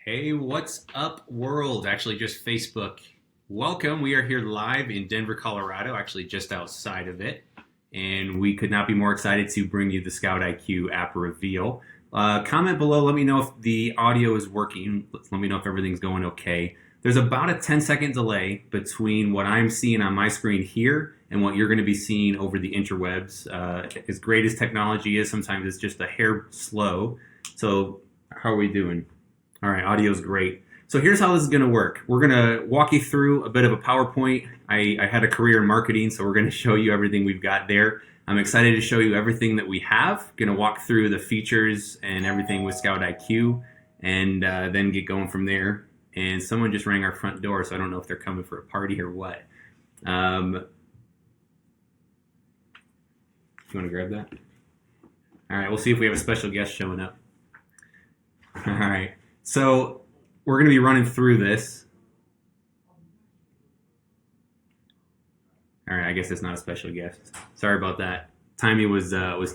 Hey, what's up, world? Actually, just Facebook. Welcome. We are here live in Denver, Colorado, actually just outside of it. And we could not be more excited to bring you the ScoutIQ app reveal. Comment below, let me know if the audio is working. Let me know if everything's going okay. There's about a 10-second delay between what I'm seeing on my screen here and what you're going to be seeing over the interwebs. As great as technology is, sometimes it's just a hair slow. So, how are we doing? All right, audio's great. So here's how this is going to work. We're going to walk you through a bit of a PowerPoint. I had a career in marketing, so we're going to show you everything we've got there. I'm excited to show you everything that we have. Going to walk through the features and everything with ScoutIQ, and then get going from there. And someone just rang our front door, so I don't know if they're coming for a party or what. You want to grab that? All right, we'll see if we have a special guest showing up. All right. So we're going to be running through this. All right, I guess it's not a special guest. Sorry about that. Timing was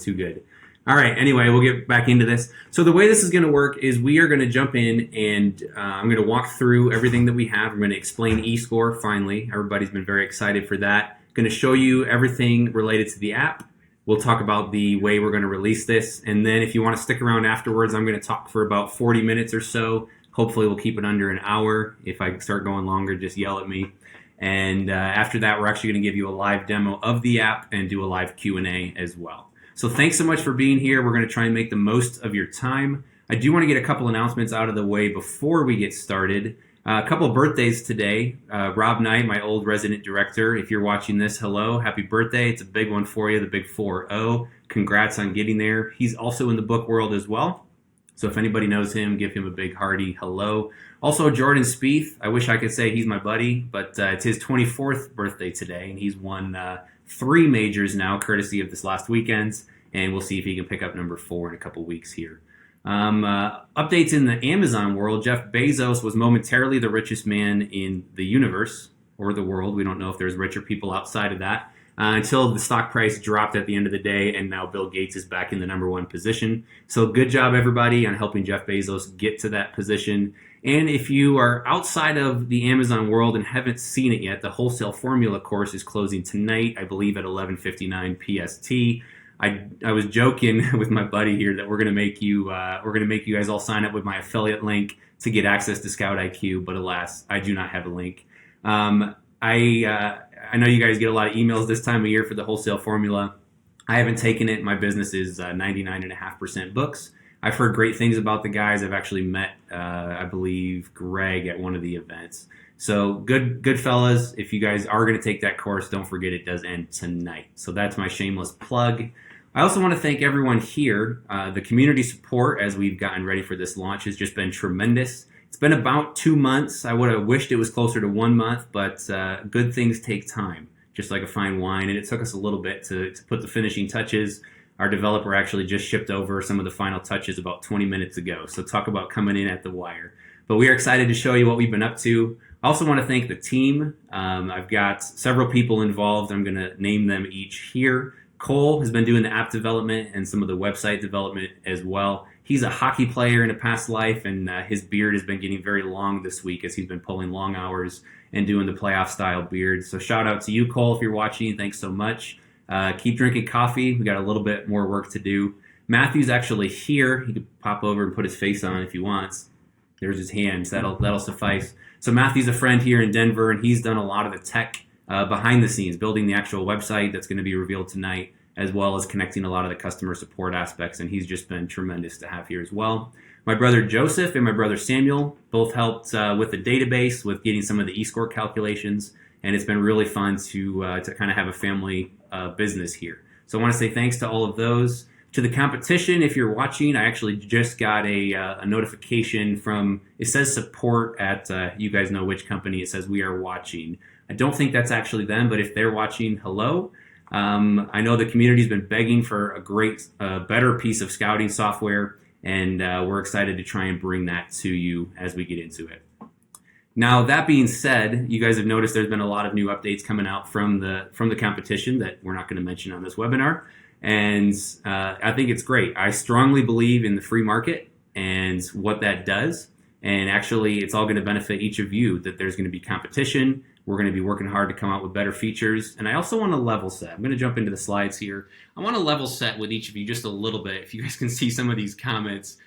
too good. All right, anyway, we'll get back into this. So the way this is going to work is we are going to jump in and I'm going to walk through everything that we have. I'm going to explain Escore finally. Everybody's been very excited for that. Going to show you everything related to the app. We'll talk about the way we're going to release this. And then if you want to stick around afterwards, I'm going to talk for about 40 minutes or so. Hopefully we'll keep it under an hour. If I start going longer, just yell at me. And after that, we're actually going to give you a live demo of the app and do a live Q&A as well. So thanks so much for being here. We're going to try and make the most of your time. I do want to get a couple announcements out of the way before we get started. A couple of birthdays today. Rob Knight, my old resident director, if you're watching this, hello, happy birthday. It's a big one for you, the big 4-0. Congrats on getting there. He's also in the book world as well. So if anybody knows him, give him a big hearty hello. Also, Jordan Spieth. I wish I could say he's my buddy, but it's his 24th birthday today, and he's won 3 majors now, courtesy of this last weekend's, and we'll see if he can pick up number 4 in a couple weeks here. Updates in the Amazon world. Jeff Bezos was momentarily the richest man in the universe or the world. We don't know if there's richer people outside of that until the stock price dropped at the end of the day, and now Bill Gates is back in the number 1 position. So good job, everybody, on helping Jeff Bezos get to that position. And if you are outside of the Amazon world and haven't seen it yet, the Wholesale Formula course is closing tonight, I believe at 11:59 PST. I was joking with my buddy here that we're gonna make you guys all sign up with my affiliate link to get access to ScoutIQ, but alas, I do not have a link. I know you guys get a lot of emails this time of year for the Wholesale Formula. I haven't taken it. My business is 99.5% books. I've heard great things about the guys. I've actually met, I believe, Greg at one of the events. So good fellas. If you guys are going to take that course, don't forget it does end tonight. So that's my shameless plug. I also want to thank everyone here. The community support as we've gotten ready for this launch has just been tremendous. It's been about 2 months. I would have wished it was closer to 1 month, but good things take time, just like a fine wine. And it took us a little bit to put the finishing touches. Our developer actually just shipped over some of the final touches about 20 minutes ago. So talk about coming in at the wire. But we are excited to show you what we've been up to. I also want to thank the team. I've got several people involved. I'm going to name them each here. Cole has been doing the app development and some of the website development as well. He's a hockey player in a past life, and his beard has been getting very long this week as he's been pulling long hours and doing the playoff-style beard. So shout out to you, Cole, if you're watching. Thanks so much. Keep drinking coffee. We got a little bit more work to do. Matthew's actually here. He could pop over and put his face on if he wants. There's his hands. That'll suffice. So Matthew's a friend here in Denver, and he's done a lot of the tech behind the scenes, building the actual website that's going to be revealed tonight, as well as connecting a lot of the customer support aspects, and he's just been tremendous to have here as well. My brother Joseph and my brother Samuel both helped with the database, with getting some of the Escore calculations, and it's been really fun to kind of have a family business here. So I want to say thanks to all of those. To the competition, if you're watching, I actually just got a notification from, it says support at, you guys know which company, it says we are watching. I don't think that's actually them, but if they're watching, hello. I know the community's been begging for a great, better piece of scouting software, and we're excited to try and bring that to you as we get into it. Now, that being said, you guys have noticed there's been a lot of new updates coming out from the competition that we're not going to mention on this webinar, and I think it's great. I strongly believe in the free market and what that does, And actually, it's all going to benefit each of you, that there's going to be competition. We're going to be working hard to come out with better features. And I also want to level set. I'm going to jump into the slides here. I want to level set with each of you just a little bit. If you guys can see some of these comments,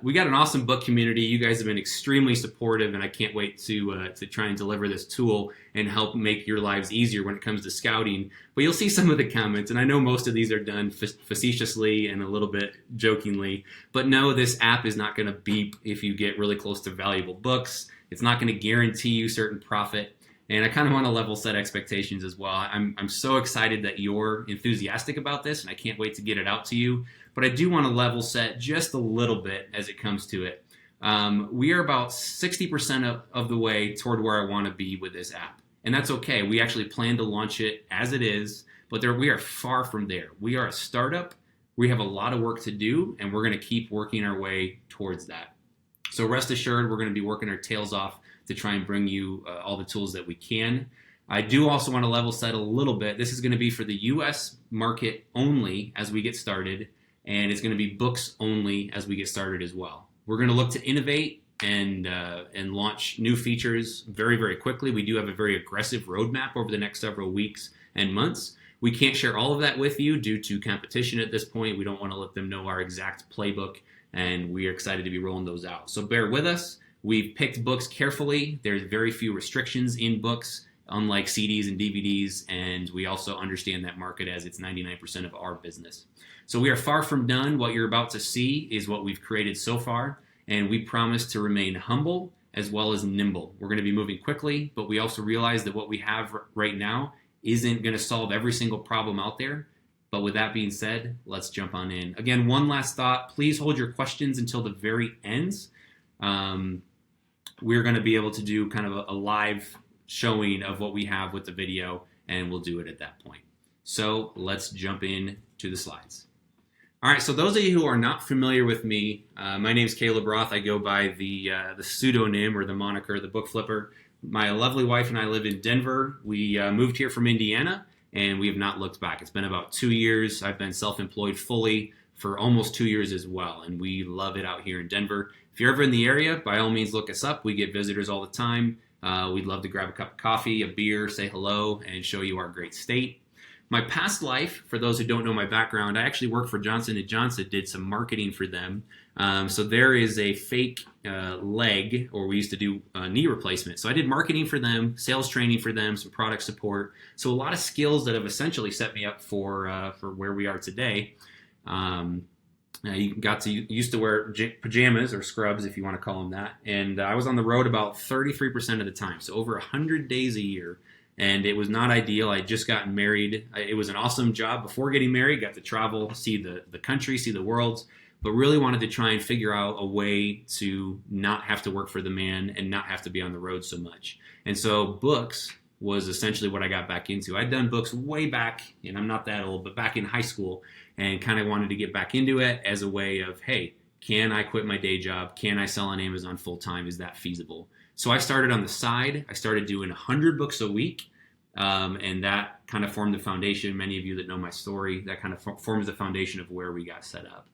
we got an awesome book community. You guys have been extremely supportive, and I can't wait to try and deliver this tool and help make your lives easier when it comes to scouting. But you'll see some of the comments, and I know most of these are done facetiously and a little bit jokingly. But no, this app is not going to beep if you get really close to valuable books. It's not going to guarantee you certain profit. And I kind of want to level set expectations as well. I'm so excited that you're enthusiastic about this, and I can't wait to get it out to you. But I do want to level set just a little bit as it comes to it. We are about 60% of the way toward where I want to be with this app. And that's okay. We actually plan to launch it as it is, but we are far from there. We are a startup. We have a lot of work to do, and we're going to keep working our way towards that. So rest assured, we're going to be working our tails off to try and bring you all the tools that we can. I do also want to level set a little bit. This is going to be for the US market only as we get started, and it's going to be books only as we get started as well. We're going to look to innovate and launch new features very, very quickly. We do have a very aggressive roadmap over the next several weeks and months. We can't share all of that with you due to competition at this point. We don't want to let them know our exact playbook, and we are excited to be rolling those out. So bear with us. We've picked books carefully. There's very few restrictions in books, unlike CDs and DVDs, and we also understand that market as it's 99% of our business. So we are far from done. What you're about to see is what we've created so far, and we promise to remain humble as well as nimble. We're going to be moving quickly, but we also realize that what we have right now isn't going to solve every single problem out there. But with that being said, let's jump on in. Again, one last thought. Please hold your questions until the very end. We're going to be able to do kind of a live showing of what we have with the video, and we'll do it at that point. So let's jump in to the slides. All right, so those of you who are not familiar with me, my name is Caleb Roth. I go by the pseudonym or the moniker, the Book Flipper. My lovely wife and I live in Denver. We moved here from Indiana, and we have not looked back. It's been about 2 years. I've been self-employed fully for almost 2 years as well, and we love it out here in Denver. If you're ever in the area, by all means, look us up. We get visitors all the time. We'd love to grab a cup of coffee, a beer, say hello, and show you our great state. My past life, for those who don't know my background, I actually worked for Johnson & Johnson, did some marketing for them. So there is a fake leg, or we used to do knee replacement. So I did marketing for them, sales training for them, some product support. So a lot of skills that have essentially set me up for where we are today. You used to wear pajamas or scrubs, if you want to call them that. And I was on the road about 33% of the time, so over 100 days a year. And it was not ideal. I had just gotten married. It was an awesome job before getting married. Got to travel, see the country, see the world, but really wanted to try and figure out a way to not have to work for the man and not have to be on the road so much. And so books was essentially what I got back into. I'd done books way back, and I'm not that old, but back in high school, and kind of wanted to get back into it as a way of, hey, can I quit my day job? Can I sell on Amazon full time? Is that feasible? So I started on the side. I started doing 100 books a week, and that kind of formed the foundation. Many of you that know my story, that kind of forms the foundation of where we got set up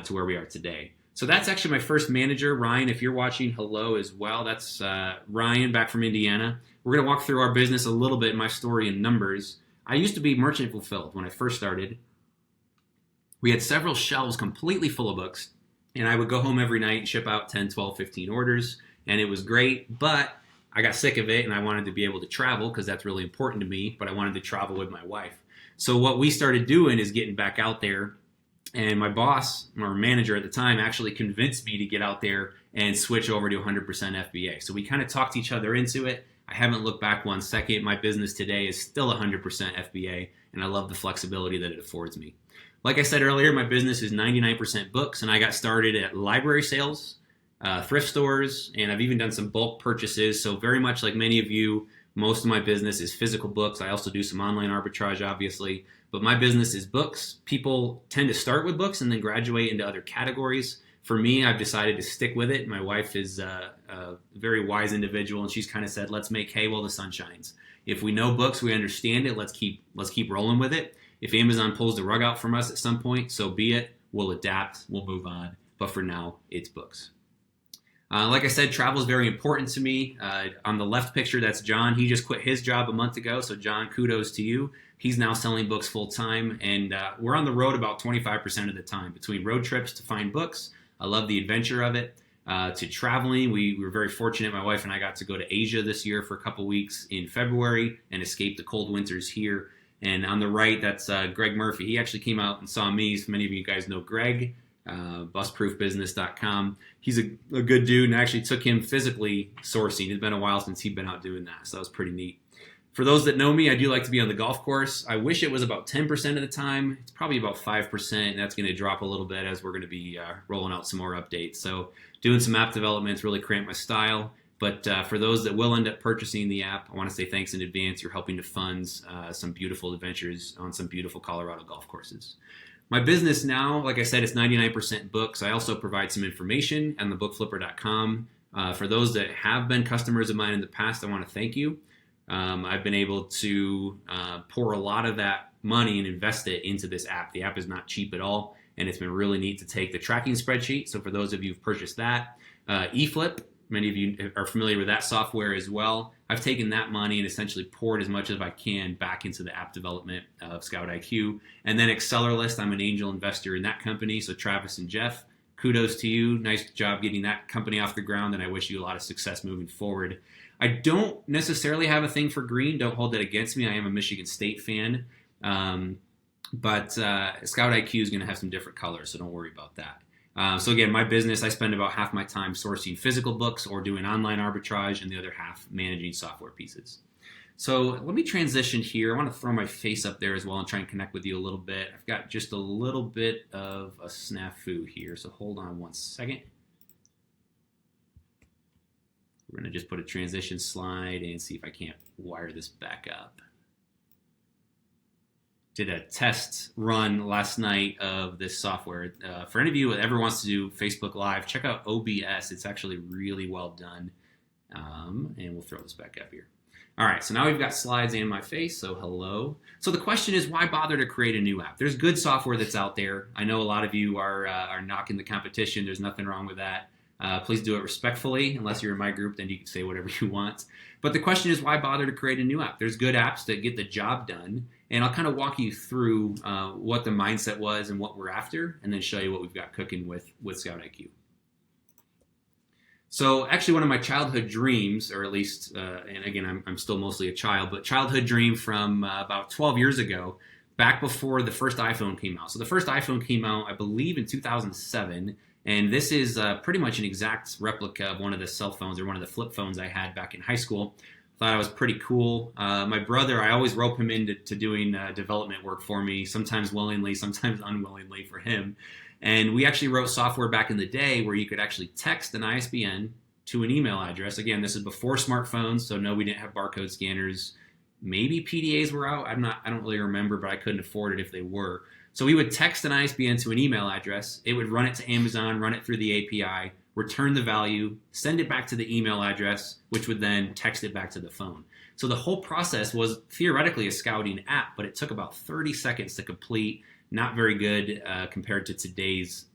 to where we are today. So that's actually my first manager, Ryan. If you're watching, hello as well. That's Ryan back from Indiana. We're going to walk through our business a little bit, my story in numbers. I used to be merchant fulfilled when I first started. We had several shelves completely full of books, and I would go home every night and ship out 10, 12, 15 orders, and it was great, but I got sick of it, and I wanted to be able to travel because that's really important to me, but I wanted to travel with my wife. So what we started doing is getting back out there, and my boss, or manager at the time, actually convinced me to get out there and switch over to 100% FBA. So we kind of talked each other into it. I haven't looked back 1 second. My business today is still 100% FBA, and I love the flexibility that it affords me. Like I said earlier, my business is 99% books, and I got started at library sales, thrift stores, and I've even done some bulk purchases. So very much like many of you, most of my business is physical books. I also do some online arbitrage, obviously, but my business is books. People tend to start with books and then graduate into other categories. For me, I've decided to stick with it. My wife is a very wise individual, and she's kind of said, let's make hay while the sun shines. If we know books, we understand it, let's keep rolling with it. If Amazon pulls the rug out from us at some point, so be it. We'll adapt, we'll move on. But for now, it's books. Like I said, travel is very important to me. On the left picture, that's John. He just quit his job a month ago. So, John, kudos to you. He's now selling books full time. And we're on the road about 25% of the time between road trips to find books. I love the adventure of it. To traveling, we were very fortunate. My wife and I got to go to Asia this year for a couple weeks in February and escape the cold winters here. And on the right, that's Greg Murphy. He actually came out and saw me. So many of you guys know Greg. Busproofbusiness.com. He's a good dude, and I actually took him physically sourcing. It's been a while since he'd been out doing that, so that was pretty neat. For those that know me, I do like to be on the golf course. I wish it was about 10% of the time. It's probably about 5%, and that's going to drop a little bit as we're going to be rolling out some more updates. So doing some app development's really cramped my style. But for those that will end up purchasing the app, I want to say thanks in advance. You're helping to fund some beautiful adventures on some beautiful Colorado golf courses. My business now, like I said, it's 99% books. I also provide some information on the bookflipper.com. For those that have been customers of mine in the past, I want to thank you. I've been able to pour a lot of that money and invest it into this app. The app is not cheap at all, and it's been really neat to take the tracking spreadsheet. So for those of you who've purchased that, eFLIP, many of you are familiar with that software as well. I've taken that money and essentially poured as much as I can back into the app development of ScoutIQ. And then AccelerList, I'm an angel investor in that company. So Travis and Jeff, kudos to you. Nice job getting that company off the ground, and I wish you a lot of success moving forward. I don't necessarily have a thing for green. Don't hold that against me. I am a Michigan State fan. But ScoutIQ is going to have some different colors, so don't worry about that. So again, my business, I spend about half my time sourcing physical books or doing online arbitrage, and the other half managing software pieces. So let me transition here. I want to throw my face up there as well and try and connect with you a little bit. I've got just a little bit of a snafu here, so hold on one second. We're going to just put a transition slide and see if I can't wire this back up. Did a test run last night of this software. For any of you that ever wants to do Facebook Live, check out OBS. It's actually really well done. And we'll throw this back up here. All right, so now we've got slides in my face, so hello. So the question is, why bother to create a new app? There's good software that's out there. I know a lot of you are knocking the competition. There's nothing wrong with that. Please do it respectfully. Unless you're in my group, then you can say whatever you want. But the question is, why bother to create a new app? There's good apps that get the job done. And I'll kind of walk you through what the mindset was and what we're after, and then show you what we've got cooking with ScoutIQ. So actually one of my childhood dreams, or at least, and again, I'm still mostly a child, but childhood dream from about 12 years ago, back before the first iPhone came out. So the first iPhone came out, I believe, in 2007. And this is pretty much an exact replica of one of the cell phones or one of the flip phones I had back in high school. Thought it was pretty cool. My brother, I always rope him into doing development work for me, sometimes willingly, sometimes unwillingly for him. And we actually wrote software back in the day where you could actually text an ISBN to an email address. Again, this is before smartphones, so no, we didn't have barcode scanners. Maybe PDAs were out. I don't really remember, but I couldn't afford it if they were. So we would text an ISBN to an email address. It would run it to Amazon, run it through the API, return the value, send it back to the email address, which would then text it back to the phone. So the whole process was theoretically a scouting app, but it took about 30 seconds to complete. Not very good compared to today's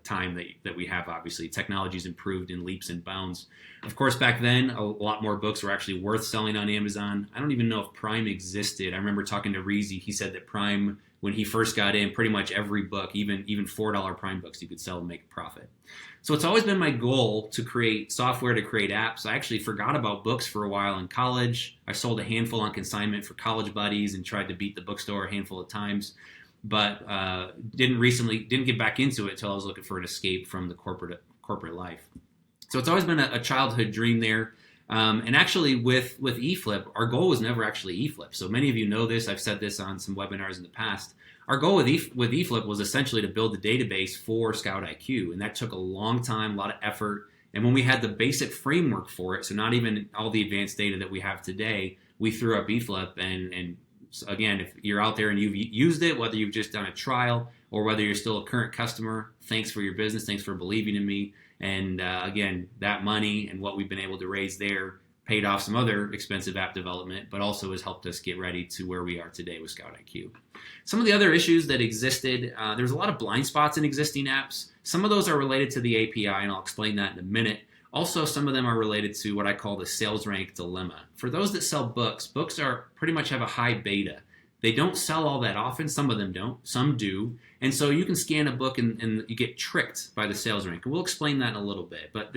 time that we have, obviously. Technology's improved in leaps and bounds. Of course, back then, a lot more books were actually worth selling on Amazon. I don't even know if Prime existed. I remember talking to Reezy. He said that Prime, when he first got in, pretty much every book, even $4 Prime books, you could sell and make a profit. So it's always been my goal to create software, to create apps. I actually forgot about books for a while in college. I sold a handful on consignment for college buddies and tried to beat the bookstore a handful of times, but didn't get back into it until I was looking for an escape from the corporate life. So it's always been a childhood dream there. And actually with eFLIP, our goal was never actually eFLIP. So many of you know this. I've said this on some webinars in the past. Our goal with eFLIP was essentially to build the database for ScoutIQ, and that took a long time, a lot of effort. And when we had the basic framework for it, so not even all the advanced data that we have today, we threw up eFLIP. And again, if you're out there and you've used it, whether you've just done a trial or whether you're still a current customer, thanks for your business. Thanks for believing in me. And again, that money and what we've been able to raise there paid off some other expensive app development, but also has helped us get ready to where we are today with ScoutIQ. Some of the other issues that existed, there's a lot of blind spots in existing apps. Some of those are related to the API, and I'll explain that in a minute. Also, some of them are related to what I call the sales rank dilemma. For those that sell books, books are pretty much have a high beta. They don't sell all that often. Some of them don't. Some do. And so you can scan a book and you get tricked by the sales rank. And we'll explain that in a little bit. But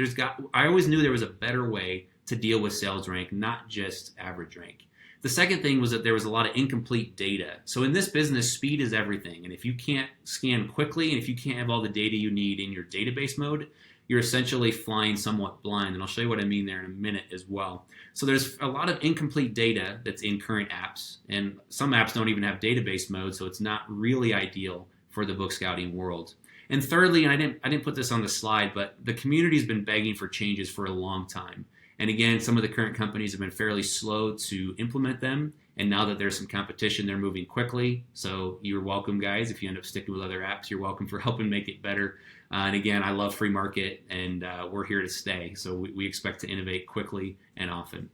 I always knew there was a better way to deal with sales rank, not just average rank. The second thing was that there was a lot of incomplete data. So in this business, speed is everything. And if you can't scan quickly and if you can't have all the data you need in your database mode, you're essentially flying somewhat blind. And I'll show you what I mean there in a minute as well. So there's a lot of incomplete data that's in current apps. And some apps don't even have database mode, so it's not really ideal for the book scouting world. And thirdly, and I didn't put this on the slide, but the community's been begging for changes for a long time. And again, some of the current companies have been fairly slow to implement them. And now that there's some competition, they're moving quickly. So you're welcome, guys. If you end up sticking with other apps, you're welcome for helping make it better. And again, I love free market, and we're here to stay. So we expect to innovate quickly and often.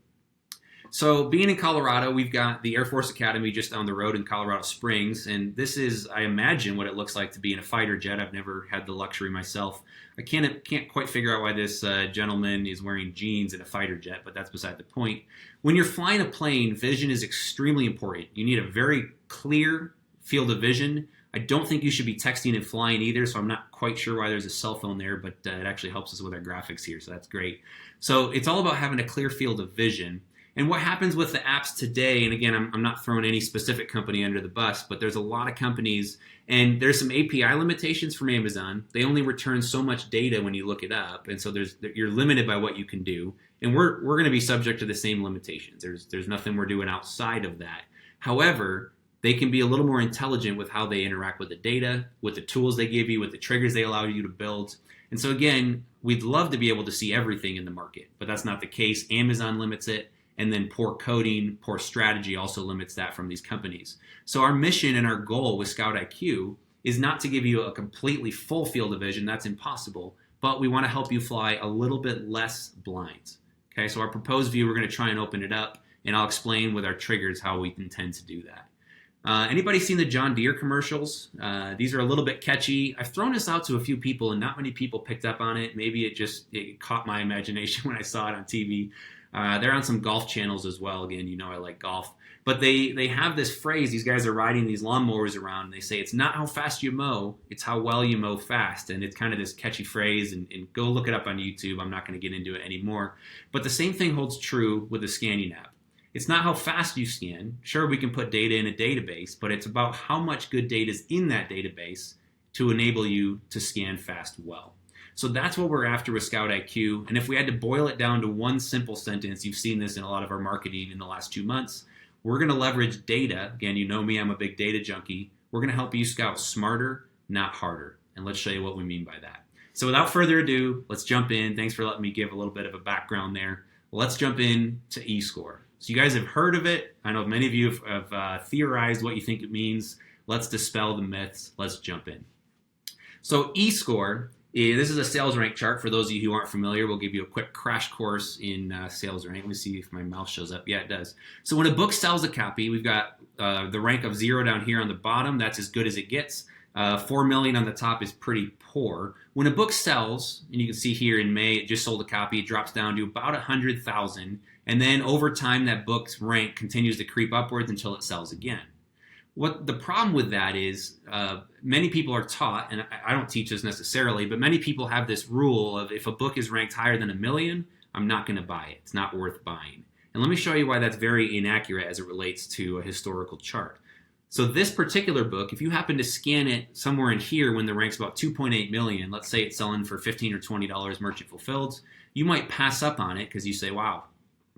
So being in Colorado, we've got the Air Force Academy just down the road in Colorado Springs. And this is, I imagine, what it looks like to be in a fighter jet. I've never had the luxury myself. I can't quite figure out why this gentleman is wearing jeans in a fighter jet, but that's beside the point. When you're flying a plane, vision is extremely important. You need a very clear field of vision. I don't think you should be texting and flying either, so I'm not quite sure why there's a cell phone there, but it actually helps us with our graphics here, so that's great. So it's all about having a clear field of vision. And what happens with the apps today, and again, I'm not throwing any specific company under the bus, but there's a lot of companies, and there's some API limitations from Amazon. They only return so much data when you look it up, and so you're limited by what you can do. And we're going to be subject to the same limitations. There's nothing we're doing outside of that. However, they can be a little more intelligent with how they interact with the data, with the tools they give you, with the triggers they allow you to build. And so again, we'd love to be able to see everything in the market, but that's not the case. Amazon limits it. And then poor coding, poor strategy also limits that from these companies. So our mission and our goal with ScoutIQ is not to give you a completely full field of vision. That's impossible. But we want to help you fly a little bit less blind. Okay, so our proposed view, we're going to try and open it up, and I'll explain with our triggers how we intend to do that. Anybody seen the John Deere commercials? These are a little bit catchy. I've thrown this out to a few people, and not many people picked up on it. Maybe it caught my imagination when I saw it on TV. They're on some golf channels as well. Again, you know I like golf. But they have this phrase. These guys are riding these lawnmowers around, and they say, it's not how fast you mow, it's how well you mow fast. And it's kind of this catchy phrase, and go look it up on YouTube. I'm not going to get into it anymore. But the same thing holds true with the scanning app. It's not how fast you scan. Sure, we can put data in a database, but it's about how much good data is in that database to enable you to scan fast well. So that's what we're after with ScoutIQ. And if we had to boil it down to one simple sentence, you've seen this in a lot of our marketing in the last 2 months, we're going to leverage data. Again, you know me, I'm a big data junkie. We're going to help you scout smarter, not harder. And let's show you what we mean by that. So without further ado, let's jump in. Thanks for letting me give a little bit of a background there. Let's jump in to Escore. So you guys have heard of it. I know many of you have theorized what you think it means. Let's dispel the myths. Let's jump in. So Escore, this is a sales rank chart. For those of you who aren't familiar, we'll give you a quick crash course in sales rank. Let me see if my mouse shows up. Yeah, it does. So when a book sells a copy, we've got the rank of 0 down here on the bottom. That's as good as it gets. 4 million on the top is pretty poor. When a book sells, and you can see here in May, it just sold a copy, it drops down to about 100,000. And then over time, that book's rank continues to creep upwards until it sells again. What the problem with that is, many people are taught, and I don't teach this necessarily, but many people have this rule of if a book is ranked higher than 1 million, I'm not going to buy it. It's not worth buying. And let me show you why that's very inaccurate as it relates to a historical chart. So this particular book, if you happen to scan it somewhere in here when the rank's about 2.8 million, let's say it's selling for $15 or $20 merchant fulfilled, you might pass up on it because you say, wow,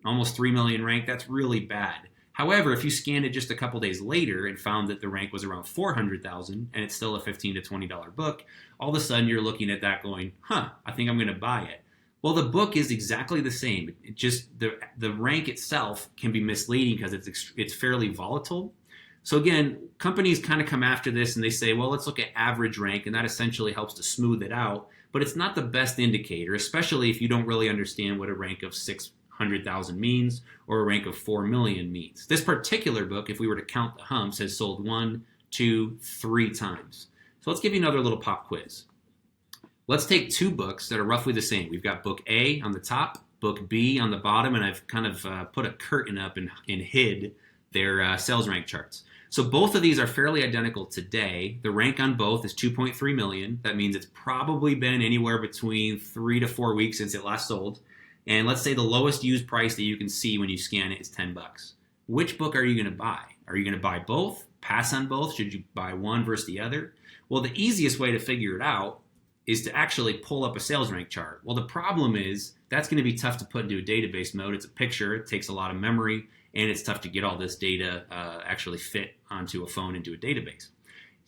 almost 3 million rank, that's really bad. However, if you scanned it just a couple days later and found that the rank was around 400,000 and it's still a $15 to $20 book, all of a sudden you're looking at that going, I think I'm going to buy it. Well, the book is exactly the same. It just the rank itself can be misleading because it's fairly volatile. So again, companies kind of come after this and they say, well, let's look at average rank, and that essentially helps to smooth it out. But it's not the best indicator, especially if you don't really understand what a rank of 600 100,000 means or a rank of 4 million means. This particular book, if we were to count the humps, has sold 1, 2, 3 times. So let's give you another little pop quiz. Let's take 2 books that are roughly the same. We've got book A on the top, book B on the bottom, and I've kind of put a curtain up and hid their sales rank charts. So both of these are fairly identical today. The rank on both is 2.3 million. That means it's probably been anywhere between 3 to 4 weeks since it last sold. And let's say the lowest used price that you can see when you scan it is $10. Which book are you going to buy? Are you going to buy both? Pass on both? Should you buy one versus the other? Well, the easiest way to figure it out is to actually pull up a sales rank chart. Well, the problem is that's going to be tough to put into a database mode. It's a picture. It takes a lot of memory, and it's tough to get all this data actually fit onto a phone into a database.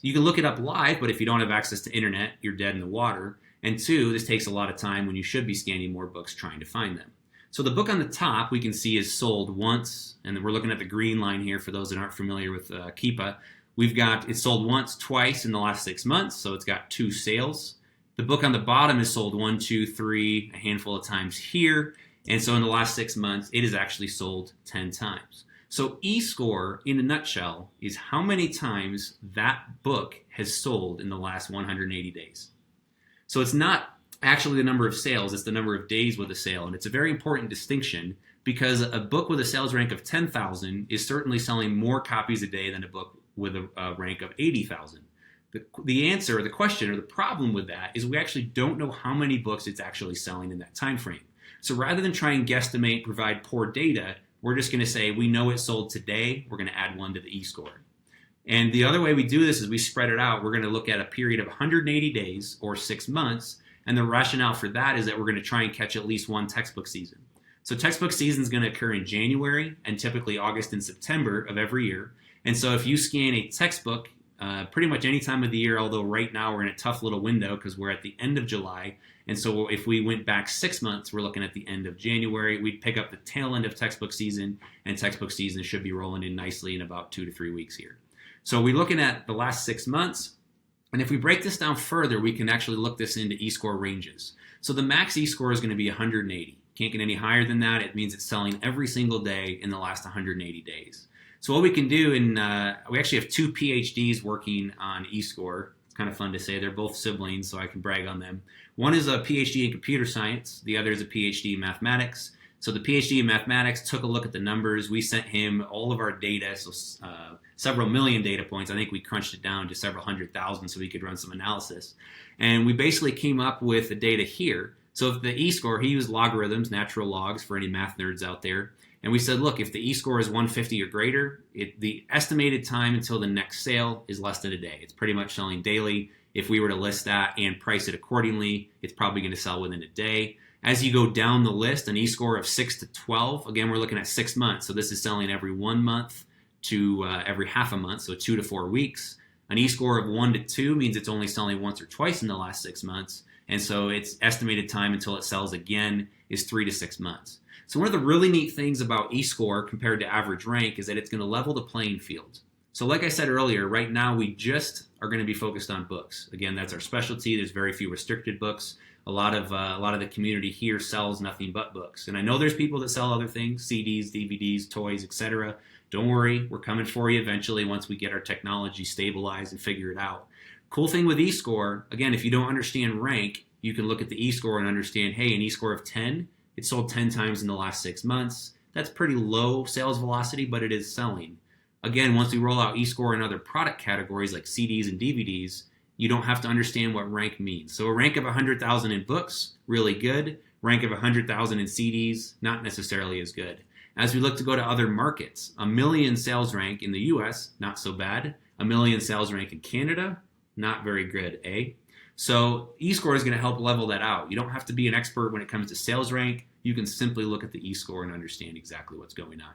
You can look it up live, but if you don't have access to internet, you're dead in the water. And 2, this takes a lot of time when you should be scanning more books trying to find them. So the book on the top we can see is sold once, and then we're looking at the green line here for those that aren't familiar with Keepa. We've got it's sold once, twice in the last 6 months, so it's got 2 sales. The book on the bottom is sold 1, 2, 3, a handful of times here, and so in the last 6 months, it is actually sold 10 times. So Escore, in a nutshell, is how many times that book has sold in the last 180 days. So it's not actually the number of sales, it's the number of days with a sale, and it's a very important distinction because a book with a sales rank of 10,000 is certainly selling more copies a day than a book with a rank of 80,000. The answer, or the question, or the problem with that is we actually don't know how many books it's actually selling in that time frame. So rather than try and guesstimate, provide poor data, we're just going to say we know it sold today, we're going to add 1 to the eScore. And the other way we do this is we spread it out. We're going to look at a period of 180 days or 6 months, and the rationale for that is that we're going to try and catch at least one textbook season. So textbook season is going to occur in January and typically August and September of every year. And so if you scan a textbook pretty much any time of the year, although right now we're in a tough little window because we're at the end of July. And so if we went back 6 months, we're looking at the end of January. We'd pick up the tail end of textbook season, and textbook season should be rolling in nicely in about 2 to 3 weeks here. So we're looking at the last 6 months. And if we break this down further, we can actually look this into eScore ranges. So the max eScore is going to be 180. Can't get any higher than that. It means it's selling every single day in the last 180 days. So what we can do, we actually have 2 PhDs working on eScore. It's kind of fun to say. They're both siblings, so I can brag on them. One is a PhD in computer science. The other is a PhD in mathematics. So the PhD in mathematics took a look at the numbers. We sent him all of our data, so several million data points. I think we crunched it down to several 100,000 so we could run some analysis. And we basically came up with the data here. So if the eScore, he used logarithms, natural logs for any math nerds out there. And we said, look, if the eScore is 150 or greater, the estimated time until the next sale is less than a day. It's pretty much selling daily. If we were to list that and price it accordingly, it's probably going to sell within a day. As you go down the list, an eScore of 6 to 12, again, we're looking at 6 months. So this is selling every 1 month to every half a month, so 2 to 4 weeks. An eScore of 1 to 2 means it's only selling once or twice in the last 6 months. And so its estimated time until it sells again is 3 to 6 months. So one of the really neat things about eScore compared to average rank is that it's going to level the playing field. So like I said earlier, right now we just are going to be focused on books. Again, that's our specialty. There's very few restricted books. A lot of the community here sells nothing but books. And I know there's people that sell other things, CDs, DVDs, toys, etc. Don't worry, we're coming for you eventually once we get our technology stabilized and figure it out. Cool thing with eScore, again, if you don't understand rank, you can look at the eScore and understand, hey, an eScore of 10, it sold 10 times in the last 6 months. That's pretty low sales velocity, but it is selling. Again, once we roll out eScore in other product categories like CDs and DVDs, you don't have to understand what rank means. So a rank of 100,000 in books, really good. Rank of 100,000 in CDs, not necessarily as good. As we look to go to other markets, a million sales rank in the US, not so bad. A million sales rank in Canada, not very good, eh? So eScore is going to help level that out. You don't have to be an expert when it comes to sales rank. You can simply look at the eScore and understand exactly what's going on.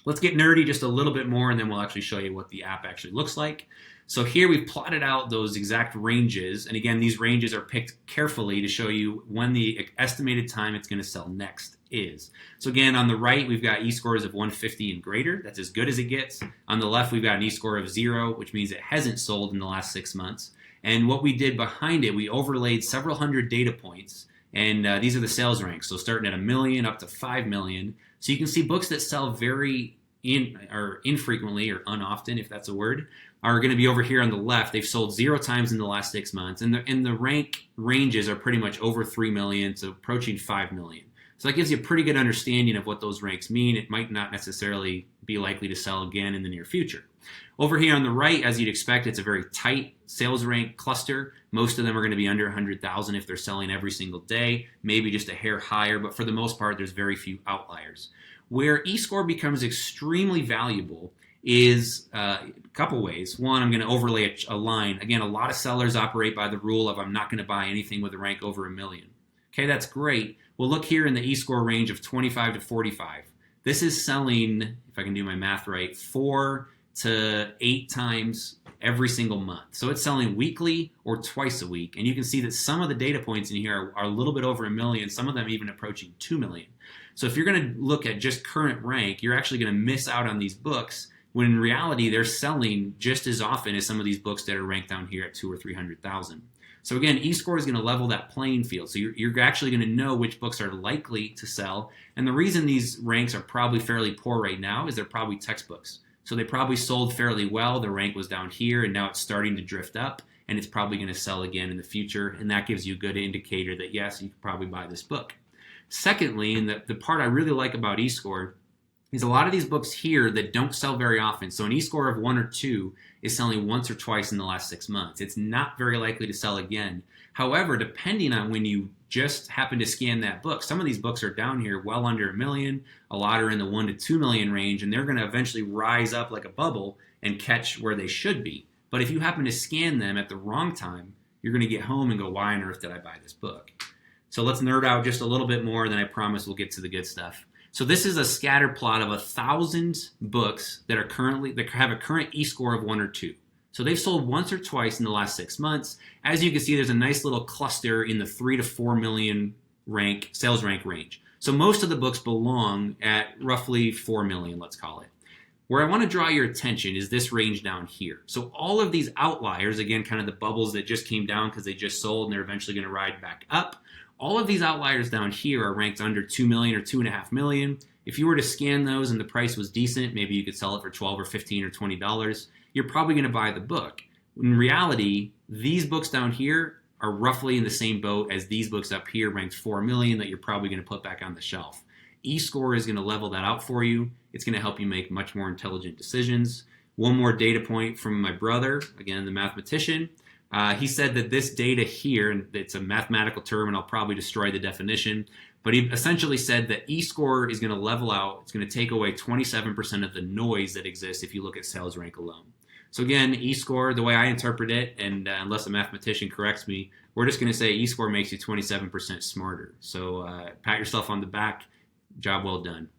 Let's get nerdy just a little bit more, and then we'll actually show you what the app actually looks like. So here we've plotted out those exact ranges. And again, these ranges are picked carefully to show you when the estimated time it's going to sell next is. So again, on the right, we've got eScores of 150 and greater. That's as good as it gets. On the left, we've got an eScore of 0, which means it hasn't sold in the last 6 months. And what we did behind it, we overlaid several hundred data points. And these are the sales ranks. So starting at $1 million up to $5 million. So you can see books that sell very infrequently or unoften, if that's a word, are going to be over here on the left. They've sold 0 times in the last 6 months. And the rank ranges are pretty much over 3 million to approaching 5 million. So that gives you a pretty good understanding of what those ranks mean. It might not necessarily be likely to sell again in the near future. Over here on the right, as you'd expect, it's a very tight sales rank cluster. Most of them are going to be under 100,000 if they're selling every single day, maybe just a hair higher, but for the most part, there's very few outliers. Where Escore becomes extremely valuable is a couple ways. One, I'm going to overlay a line. Again, a lot of sellers operate by the rule of I'm not going to buy anything with a rank over 1 million. Okay, that's great. Well, look here in the Escore range of 25 to 45. This is selling, if I can do my math right, 4 to 8 times every single month. So it's selling weekly or twice a week. And you can see that some of the data points in here are a little bit over 1 million, some of them even approaching 2 million. So if you're going to look at just current rank, you're actually going to miss out on these books when in reality they're selling just as often as some of these books that are ranked down here at 200,000 or 300,000. So again, Escore is going to level that playing field. So you're actually going to know which books are likely to sell. And the reason these ranks are probably fairly poor right now is they're probably textbooks. So they probably sold fairly well. The rank was down here, and now it's starting to drift up, and it's probably going to sell again in the future. And that gives you a good indicator that, yes, you could probably buy this book. Secondly, and the part I really like about Escore is a lot of these books here that don't sell very often. So an Escore of 1 or 2 is selling once or twice in the last 6 months. It's not very likely to sell again. However, depending on when you just happen to scan that book, some of these books are down here well under 1 million. A lot are in the 1 to 2 million range, and they're going to eventually rise up like a bubble and catch where they should be. But if you happen to scan them at the wrong time, you're going to get home and go, why on earth did I buy this book? So let's nerd out just a little bit more, then I promise we'll get to the good stuff. So this is a scatter plot of 1,000 books that have a current Escore of 1 or 2. So they've sold once or twice in the last 6 months. As you can see, there's a nice little cluster in the 3 to 4 million sales rank range. So most of the books belong at roughly 4 million, let's call it. Where I want to draw your attention is this range down here. So all of these outliers, again, kind of the bubbles that just came down because they just sold and they're eventually going to ride back up. All of these outliers down here are ranked under 2 million or 2.5 million. If you were to scan those and the price was decent, maybe you could sell it for $12 or $15 or $20, you're probably going to buy the book. In reality, these books down here are roughly in the same boat as these books up here ranked 4 million that you're probably going to put back on the shelf. Escore is going to level that out for you. It's going to help you make much more intelligent decisions. One more data point from my brother, again, the mathematician. He said that this data here, and it's a mathematical term and I'll probably destroy the definition, but he essentially said that Escore is going to level out. It's going to take away 27% of the noise that exists if you look at sales rank alone. So again, Escore, the way I interpret it, and unless a mathematician corrects me, we're just going to say Escore makes you 27% smarter. So pat yourself on the back. Job well done.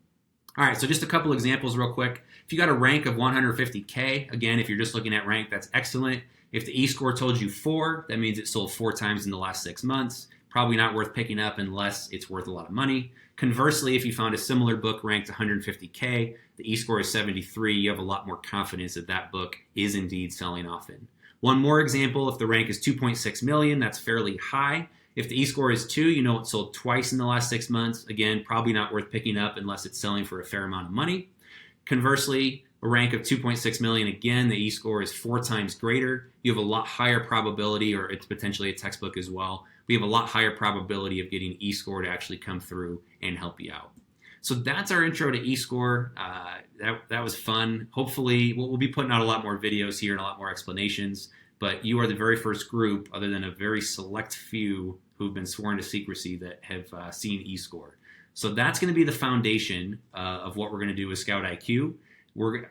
All right, so just a couple examples real quick. If you got a rank of 150K, again, if you're just looking at rank, that's excellent. If the Escore told you 4, that means it sold 4 times in the last 6 months. Probably not worth picking up unless it's worth a lot of money. Conversely, if you found a similar book ranked 150K, the Escore is 73, you have a lot more confidence that that book is indeed selling often. One more example, if the rank is 2.6 million, that's fairly high. If the Escore is 2, you know it sold twice in the last 6 months. Again, probably not worth picking up unless it's selling for a fair amount of money. Conversely, a rank of 2.6 million, again, the Escore is 4 times greater. You have a lot higher probability, or it's potentially a textbook as well. We have a lot higher probability of getting Escore to actually come through and help you out. So that's our intro to Escore. That was fun. Hopefully, we'll be putting out a lot more videos here and a lot more explanations, but you are the very first group, other than a very select few who've been sworn to secrecy, that have seen Escore. So that's going to be the foundation of what we're going to do with ScoutIQ.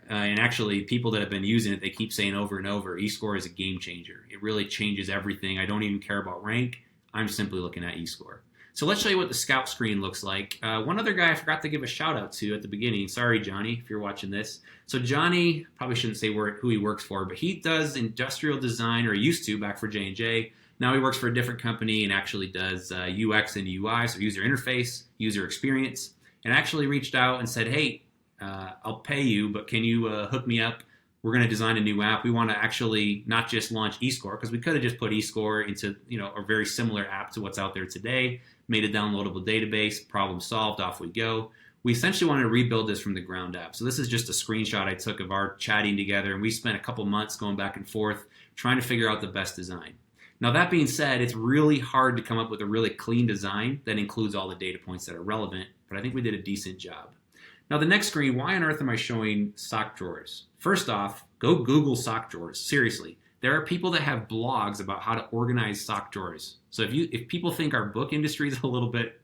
And actually, people that have been using it, they keep saying over and over, Escore is a game changer. It really changes everything. I don't even care about rank. I'm simply looking at Escore. So let's show you what the Scout screen looks like. One other guy I forgot to give a shout out to at the beginning. Sorry, Johnny, if you're watching this. So Johnny, probably shouldn't say who he works for, but he does industrial design, or used to back for J&J. Now he works for a different company and actually does UX and UI, so user interface, user experience, and actually reached out and said, hey, I'll pay you, but can you hook me up we're going to design a new app. We want to actually not just launch Escore, because we could have just put Escore into, a very similar app to what's out there today, made a downloadable database, problem solved, off we go. We essentially want to rebuild this from the ground up. So this is just a screenshot I took of our chatting together, and we spent a couple months going back and forth trying to figure out the best design. Now, that being said, it's really hard to come up with a really clean design that includes all the data points that are relevant, but I think we did a decent job. Now, the next screen, why on earth am I showing sock drawers? First off, go Google sock drawers. Seriously, there are people that have blogs about how to organize sock drawers. So if people think our book industry is a little bit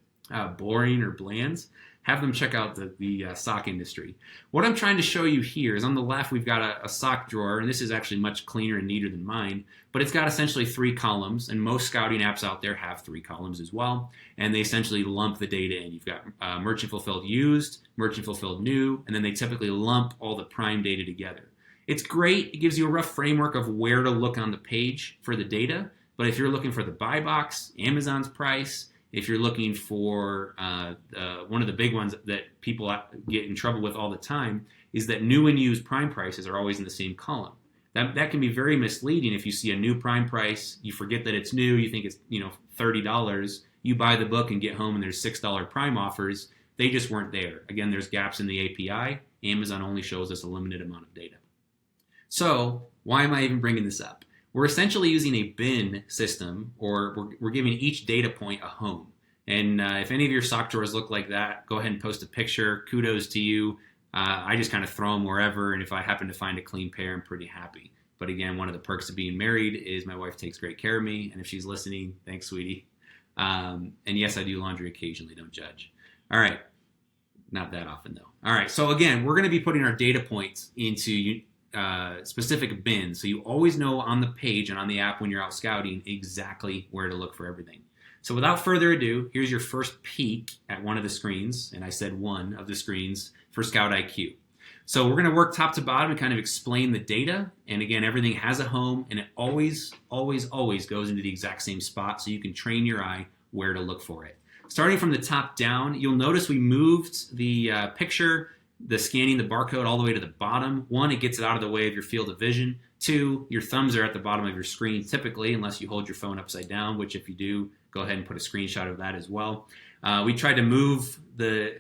boring or bland, have them check out the sock industry. What I'm trying to show you here is on the left, we've got a sock drawer, and this is actually much cleaner and neater than mine, but it's got essentially 3 columns, and most scouting apps out there have 3 columns as well, and they essentially lump the data in. You've got merchant fulfilled used, merchant fulfilled new, and then they typically lump all the prime data together. It's great. It gives you a rough framework of where to look on the page for the data, but if you're looking for the buy box, Amazon's price, if you're looking for one of the big ones that people get in trouble with all the time is that new and used prime prices are always in the same column. That can be very misleading. If you see a new prime price, you forget that it's new, you think it's $30, you buy the book and get home and there's $6 prime offers. They just weren't there. Again, there's gaps in the API. Amazon only shows us a limited amount of data. So why am I even bringing this up? We're essentially using a bin system, or we're giving each data point a home. And if any of your sock drawers look like that, go ahead and post a picture. Kudos to you. I just kind of throw them wherever, and if I happen to find a clean pair, I'm pretty happy. But again, one of the perks of being married is my wife takes great care of me, and if she's listening, thanks, sweetie. And yes, I do laundry occasionally, don't judge. All right, not that often though. All right, so again, we're going to be putting our data points into specific bins, so you always know on the page and on the app when you're out scouting exactly where to look for everything. So without further ado, here's your first peek at one of the screens, and I said one of the screens for ScoutIQ. So we're going to work top to bottom and kind of explain the data, and again, everything has a home, and it always goes into the exact same spot, so you can train your eye where to look for it. Starting from the top down, you'll notice we moved the picture, the scanning the barcode all the way to the bottom. 1, it gets it out of the way of your field of vision. 2, your thumbs are at the bottom of your screen typically, unless you hold your phone upside down, which if you do, go ahead and put a screenshot of that as well. We tried to move the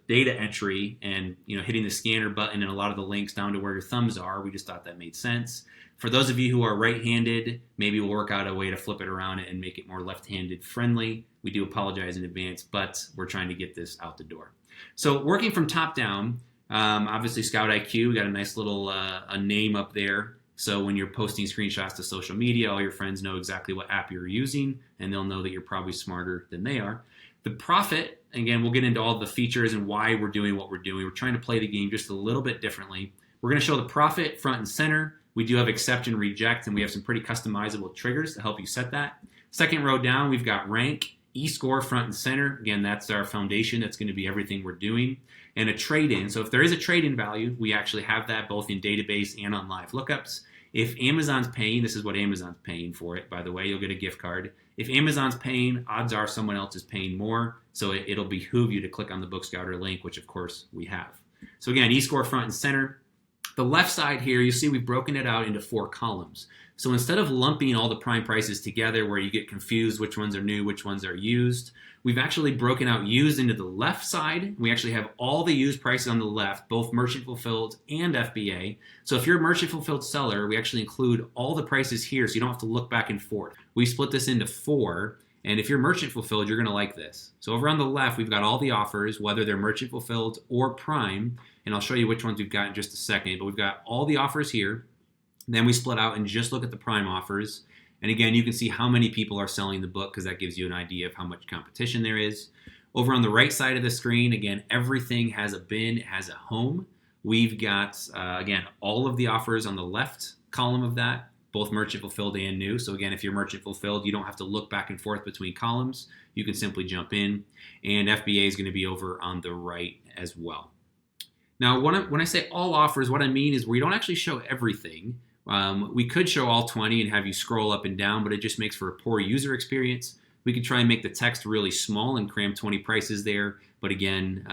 data entry and hitting the scanner button and a lot of the links down to where your thumbs are. We just thought that made sense. For those of you who are right-handed, maybe we'll work out a way to flip it around and make it more left-handed friendly. We do apologize in advance, but we're trying to get this out the door. So working from top down, obviously ScoutIQ, we got a nice little a name up there. So when you're posting screenshots to social media, all your friends know exactly what app you're using, and they'll know that you're probably smarter than they are. The profit, again, we'll get into all the features and why we're doing what we're doing. We're trying to play the game just a little bit differently. We're going to show the profit front and center. We do have accept and reject, and we have some pretty customizable triggers to help you set that. Second row down, we've got rank, Escore front and center. Again, that's our foundation. That's going to be everything we're doing. And a trade-in. So if there is a trade-in value, we actually have that both in database and on live lookups. If Amazon's paying, this is what Amazon's paying for it, by the way, you'll get a gift card. If Amazon's paying, odds are someone else is paying more, so it'll behoove you to click on the Book Scouter link, which of course we have. So again, Escore front and center. The left side here, you see we've broken it out into 4 columns. So instead of lumping all the prime prices together where you get confused which ones are new, which ones are used, we've actually broken out used into the left side. We actually have all the used prices on the left, both merchant fulfilled and FBA. So if you're a merchant fulfilled seller, we actually include all the prices here so you don't have to look back and forth. We split this into 4. And if you're merchant fulfilled, you're going to like this. So over on the left, we've got all the offers, whether they're merchant fulfilled or prime. And I'll show you which ones we've got in just a second. But we've got all the offers here. Then we split out and just look at the prime offers. And again, you can see how many people are selling the book because that gives you an idea of how much competition there is. Over on the right side of the screen, again, everything has a bin, it has a home. We've got, again, all of the offers on the left column of that, both merchant fulfilled and new. So again, if you're merchant fulfilled, you don't have to look back and forth between columns. You can simply jump in. And FBA is going to be over on the right as well. Now, when I say all offers, what I mean is we don't actually show everything. We could show all 20 and have you scroll up and down, but it just makes for a poor user experience. We could try and make the text really small and cram 20 prices there. But again,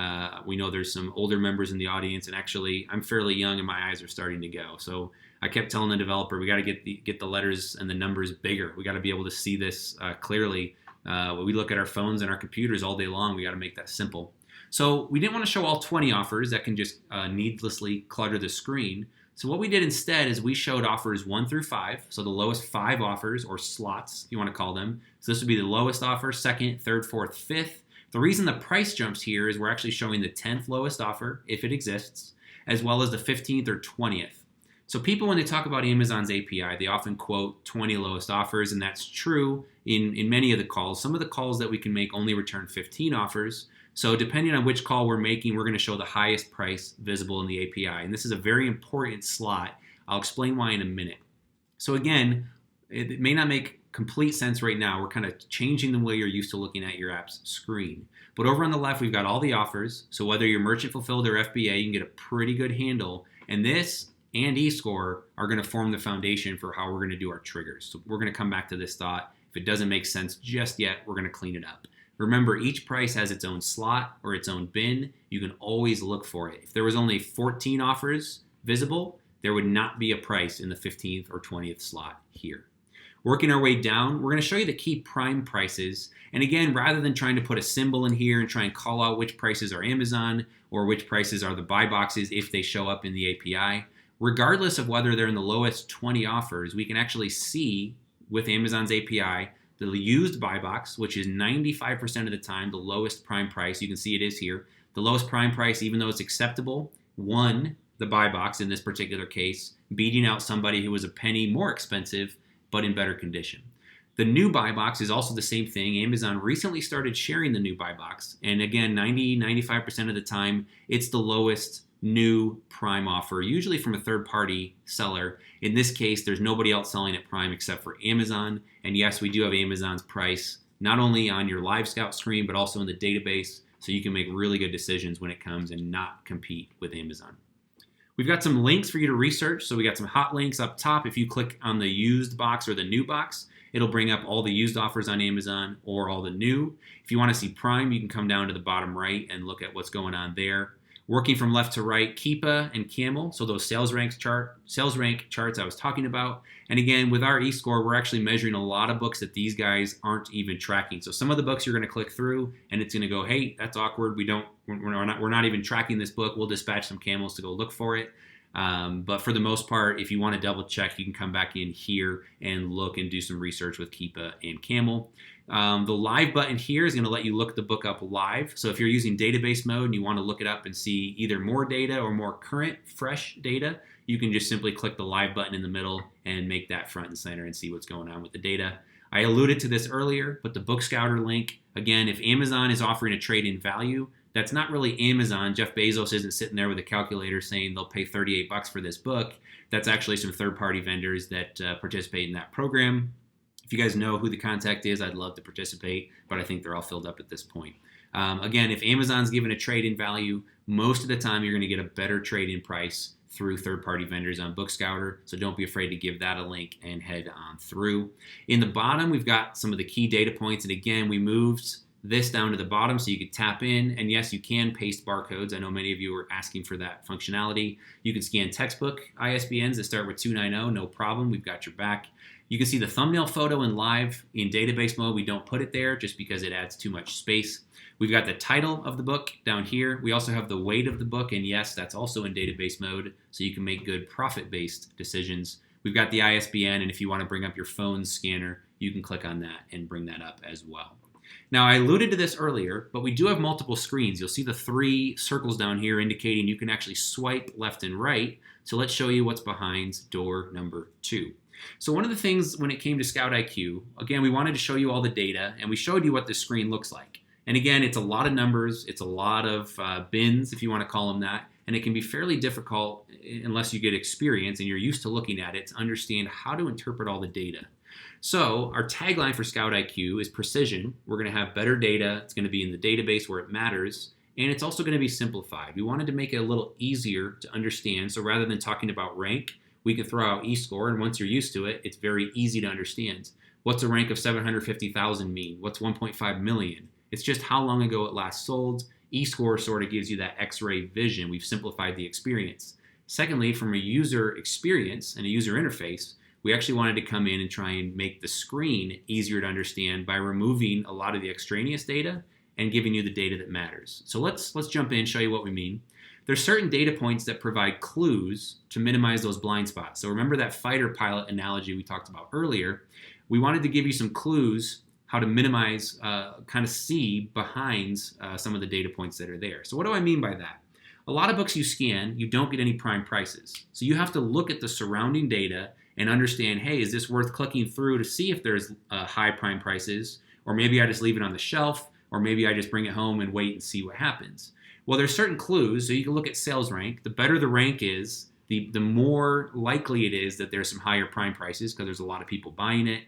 we know there's some older members in the audience, and actually I'm fairly young and my eyes are starting to go. So I kept telling the developer, we got to get the letters and the numbers bigger. We got to be able to see this clearly. We look at our phones and our computers all day long. We got to make that simple. So we didn't want to show all 20 offers that can just needlessly clutter the screen. So what we did instead is we showed offers 1 through 5, so the lowest 5 offers, or slots, if you want to call them. So this would be the lowest offer, 2nd, 3rd, 4th, 5th. The reason the price jumps here is we're actually showing the 10th lowest offer, if it exists, as well as the 15th or 20th. So people, when they talk about Amazon's API, they often quote 20 lowest offers, and that's true in many of the calls. Some of the calls that we can make only return 15 offers. So depending on which call we're making, we're going to show the highest price visible in the API. And this is a very important slot. I'll explain why in a minute. So again, it may not make complete sense right now. We're kind of changing the way you're used to looking at your app's screen. But over on the left, we've got all the offers. So whether you're merchant fulfilled or FBA, you can get a pretty good handle. And this and Escore are going to form the foundation for how we're going to do our triggers. So we're going to come back to this thought. If it doesn't make sense just yet, we're going to clean it up. Remember, each price has its own slot or its own bin. You can always look for it. If there was only 14 offers visible, there would not be a price in the 15th or 20th slot here. Working our way down, we're going to show you the key prime prices. And again, rather than trying to put a symbol in here and try and call out which prices are Amazon or which prices are the buy boxes if they show up in the API, regardless of whether they're in the lowest 20 offers, we can actually see with Amazon's API the used buy box, which is 95% of the time the lowest prime price. You can see it is here. The lowest prime price, even though it's acceptable, won the buy box in this particular case, beating out somebody who was a penny more expensive but in better condition. The new buy box is also the same thing. Amazon recently started sharing the new buy box. And again, 95% of the time, it's the lowest new prime offer, usually from a third-party seller. In this case, there's nobody else selling at prime except for Amazon. And yes, we do have Amazon's price, not only on your live scout screen, but also in the database, so you can make really good decisions when it comes and not compete with Amazon. We've got some links for you to research. So we got some hot links up top. If you click on the used box or the new box, it'll bring up all the used offers on Amazon or all the new. If you want to see prime, you can come down to the bottom right and look at what's going on there. Working from left to right, Keepa and Camel, so those sales rank charts I was talking about. And again, with our eScore, we're actually measuring a lot of books that these guys aren't even tracking. So some of the books you're going to click through, and it's going to go, hey, that's awkward. We're not even tracking this book. We'll dispatch some camels to go look for it. But for the most part, if you want to double check, you can come back in here and look and do some research with Keepa and Camel. The live button here is going to let you look the book up live. So if you're using database mode and you want to look it up and see either more data or more current, fresh data, you can just simply click the live button in the middle and make that front and center and see what's going on with the data. I alluded to this earlier, but the Book Scouter link, again, if Amazon is offering a trade-in value, that's not really Amazon. Jeff Bezos isn't sitting there with a calculator saying they'll pay $38 for this book. That's actually some third-party vendors that participate in that program. If you guys know who the contact is, I'd love to participate, but I think they're all filled up at this point. Again, if Amazon's given a trade-in value, most of the time you're going to get a better trade-in price through third-party vendors on Book Scouter, so don't be afraid to give that a link and head on through. In the bottom, we've got some of the key data points, and again, we moved this down to the bottom so you could tap in, and yes, you can paste barcodes. I know many of you are asking for that functionality. You can scan textbook ISBNs that start with 290, no problem, we've got your back. You can see the thumbnail photo in live. In database mode, we don't put it there just because it adds too much space. We've got the title of the book down here. We also have the weight of the book, and yes, that's also in database mode, so you can make good profit-based decisions. We've got the ISBN, and if you want to bring up your phone's scanner, you can click on that and bring that up as well. Now, I alluded to this earlier, but we do have multiple screens. You'll see the 3 circles down here indicating you can actually swipe left and right. So let's show you what's behind door number 2. So one of the things when it came to ScoutIQ, again, we wanted to show you all the data, and we showed you what the screen looks like. And again, it's a lot of numbers, it's a lot of bins, if you want to call them that, and it can be fairly difficult, unless you get experience and you're used to looking at it, to understand how to interpret all the data. So our tagline for ScoutIQ is precision. We're going to have better data. It's going to be in the database where it matters, and it's also going to be simplified. We wanted to make it a little easier to understand, so rather than talking about rank, we can throw out eScore, and once you're used to it, it's very easy to understand. What's a rank of 750,000 mean? What's 1.5 million? It's just how long ago it last sold. Escore sort of gives you that x-ray vision. We've simplified the experience. Secondly, from a user experience and a user interface, we actually wanted to come in and try and make the screen easier to understand by removing a lot of the extraneous data and giving you the data that matters. So let's jump in and show you what we mean. There's certain data points that provide clues to minimize those blind spots. So remember that fighter pilot analogy we talked about earlier. We wanted to give you some clues how to minimize, kind of see behind some of the data points that are there. So what do I mean by that? A lot of books you scan, you don't get any prime prices. So you have to look at the surrounding data and understand, hey, is this worth clicking through to see if there's high prime prices? Or maybe I just leave it on the shelf, or maybe I just bring it home and wait and see what happens. Well, there's certain clues. So you can look at sales rank. The better the rank is, the more likely it is that there's some higher prime prices because there's a lot of people buying it.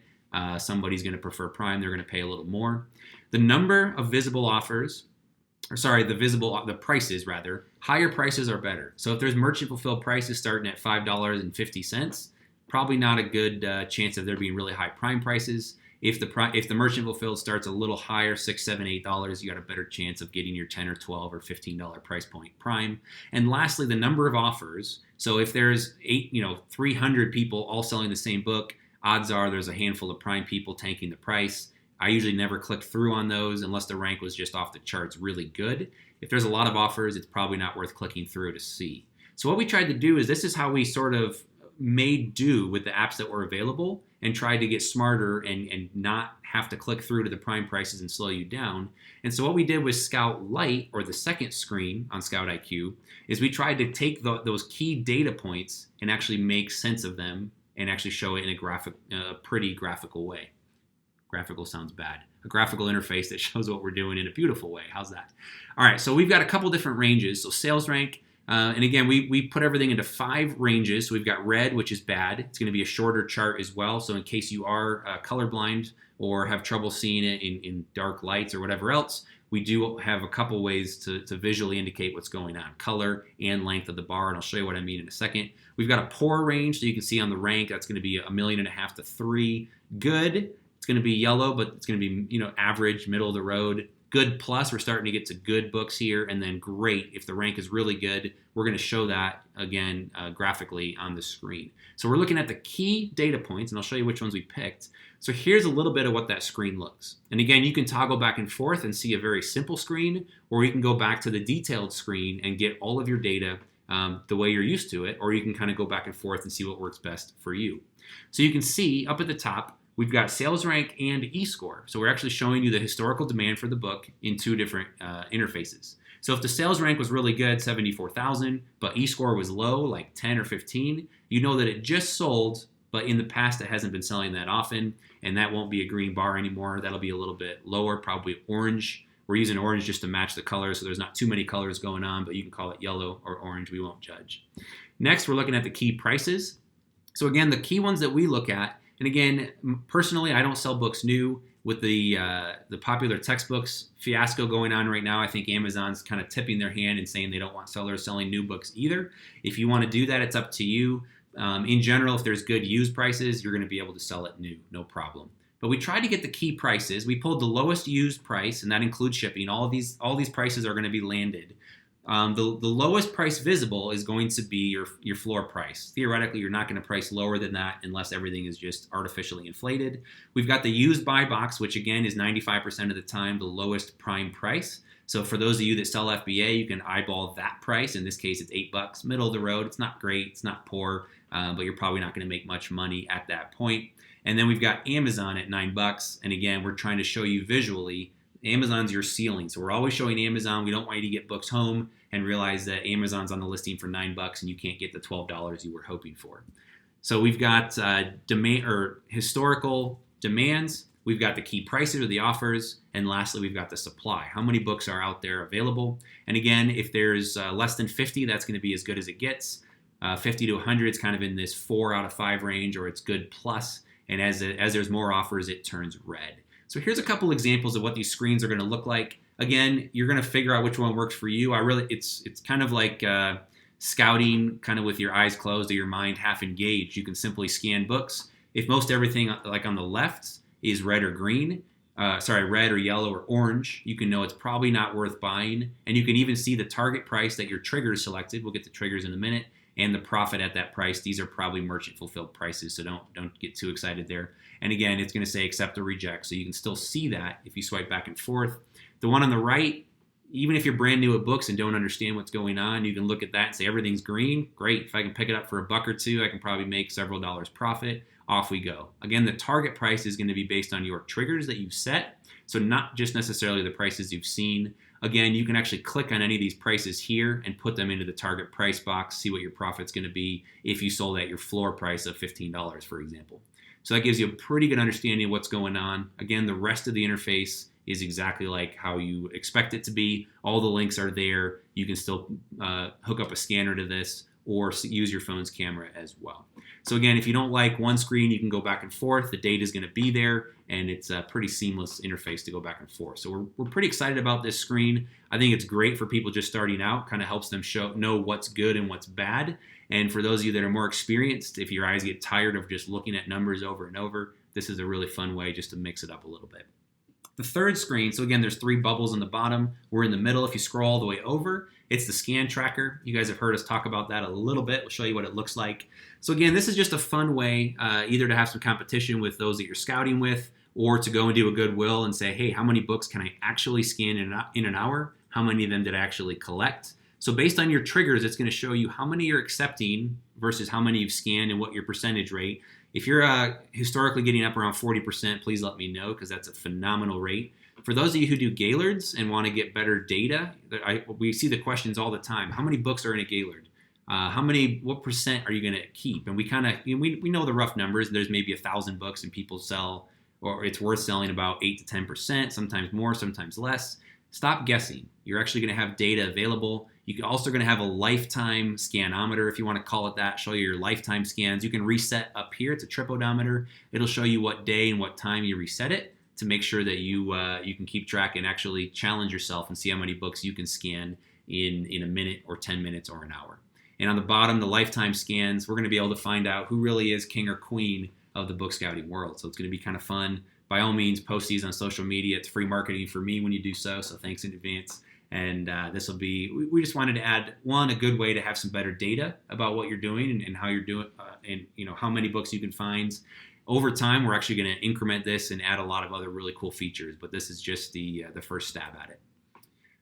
Somebody's going to prefer prime. They're going to pay a little more. The number of visible offers, the prices rather, higher prices are better. So if there's merchant fulfilled prices starting at $5.50, probably not a good chance of there being really high prime prices. If the merchant fulfilled starts a little higher, $6, $7, $8, you got a better chance of getting your $10 or $12 or $15 price point prime. And lastly, the number of offers. So if there's 300 people all selling the same book, odds are there's a handful of prime people tanking the price. I usually never click through on those unless the rank was just off the charts really good. If there's a lot of offers, it's probably not worth clicking through to see. So what we tried to do is, this is how we sort of made do with the apps that were available and tried to get smarter and not have to click through to the prime prices and slow you down. And so what we did with Scout Lite, or the second screen on ScoutIQ, is we tried to take those key data points and actually make sense of them and actually show it in a pretty graphical way. Graphical sounds bad. A graphical interface that shows what we're doing in a beautiful way. How's that? All right, so we've got a couple different ranges. So sales rank, and again, we put everything into 5 ranges. So we've got red, which is bad. It's going to be a shorter chart as well. So in case you are colorblind or have trouble seeing it in dark lights or whatever else, we do have a couple ways to visually indicate what's going on. Color and length of the bar, and I'll show you what I mean in a second. We've got a poor range, so you can see on the rank, that's going to be 1.5 million to 3. Good, it's going to be yellow, but it's going to be average, middle of the road. Good plus, we're starting to get to good books here, and then great, if the rank is really good, we're going to show that again graphically on the screen. So we're looking at the key data points, and I'll show you which ones we picked. So here's a little bit of what that screen looks. And again, you can toggle back and forth and see a very simple screen, or you can go back to the detailed screen and get all of your data the way you're used to it, or you can kind of go back and forth and see what works best for you. So you can see up at the top, we've got sales rank and Escore. So we're actually showing you the historical demand for the book in 2 different interfaces. So if the sales rank was really good, 74,000, but Escore was low, like 10 or 15, you know that it just sold, but in the past it hasn't been selling that often, and that won't be a green bar anymore. That'll be a little bit lower, probably orange. We're using orange just to match the colors, so there's not too many colors going on, but you can call it yellow or orange. We won't judge. Next, we're looking at the key prices. So again, the key ones that we look at, and again, personally, I don't sell books new. With the popular textbooks fiasco going on right now, I think Amazon's kind of tipping their hand and saying they don't want sellers selling new books either. If you want to do that, it's up to you. In general, if there's good used prices, you're going to be able to sell it new, no problem. But we tried to get the key prices. We pulled the lowest used price, and that includes shipping. All these prices are going to be landed. The lowest price visible is going to be your floor price. Theoretically, you're not going to price lower than that unless everything is just artificially inflated. We've got the used buy box, which again is 95% of the time the lowest prime price. So for those of you that sell FBA, you can eyeball that price. In this case, it's $8, middle of the road. It's not great, it's not poor, but you're probably not going to make much money at that point. And then we've got Amazon at $9. And again, we're trying to show you visually, Amazon's your ceiling. So we're always showing Amazon. We don't want you to get books home and realize that Amazon's on the listing for $9 and you can't get the $12 you were hoping for. So we've got demand or historical demands. We've got the key prices or the offers. And lastly, we've got the supply. How many books are out there available? And again, if there's less than 50, that's going to be as good as it gets. 50 to 100 is kind of in this 4 out of 5 range, or it's good plus. And as there's more offers, it turns red. So here's a couple examples of what these screens are going to look like. Again, you're going to figure out which one works for you. It's kind of like scouting, kind of with your eyes closed or your mind half engaged. You can simply scan books. If most everything, like on the left, is red or green, red or yellow or orange, you can know it's probably not worth buying. And you can even see the target price that your trigger is selected. We'll get to triggers in a minute. And the profit at that price. These are probably merchant fulfilled prices, so don't get too excited there. And again, it's going to say accept or reject, so you can still see that if you swipe back and forth. The one on the right, even if you're brand new at books and don't understand what's going on, you can look at that and say everything's green. Great. If I can pick it up for $1 or $2, I can probably make several dollars profit. Off we go. Again, the target price is going to be based on your triggers that you've set, so not just necessarily the prices you've seen. Again, you can actually click on any of these prices here and put them into the target price box, see what your profit's going to be if you sold at your floor price of $15, for example. So that gives you a pretty good understanding of what's going on. Again, the rest of the interface is exactly like how you expect it to be. All the links are there. You can still hook up a scanner to this or use your phone's camera as well. So again, if you don't like one screen, you can go back and forth. The data is going to be there, and it's a pretty seamless interface to go back and forth. So we're pretty excited about this screen. I think it's great for people just starting out. Kind of helps them know what's good and what's bad. And for those of you that are more experienced, if your eyes get tired of just looking at numbers over and over, this is a really fun way just to mix it up a little bit. The third screen, so again, there's 3 bubbles on the bottom. We're in the middle. If you scroll all the way over, it's the scan tracker. You guys have heard us talk about that a little bit. We'll show you what it looks like. So again, this is just a fun way either to have some competition with those that you're scouting with, or to go and do a goodwill and say, hey, how many books can I actually scan in an hour? How many of them did I actually collect? So based on your triggers, it's going to show you how many you're accepting versus how many you've scanned and what your percentage rate. If you're historically getting up around 40%, please let me know, because that's a phenomenal rate. For those of you who do Gaylords and want to get better data, we see the questions all the time. How many books are in a Gaylord? What percent are you going to keep? And we know the rough numbers. There's maybe 1,000 books and people sell, or it's worth selling about 8 to 10%, sometimes more, sometimes less. Stop guessing. You're actually going to have data available. You're also going to have a lifetime scanometer, if you want to call it that, show you your lifetime scans. You can reset up here. It's a trip odometer. It'll show you what day and what time you reset it to make sure that you can keep track and actually challenge yourself and see how many books you can scan in a minute or 10 minutes or an hour. And on the bottom, the lifetime scans, we're going to be able to find out who really is king or queen of the book scouting world. So it's going to be kind of fun. By all means, post these on social media. It's free marketing for me when you do so thanks in advance. And this will be, we just wanted to add, a good way to have some better data about what you're doing and how you're doing, and how many books you can find. Over time, we're actually going to increment this and add a lot of other really cool features, but this is just the first stab at it.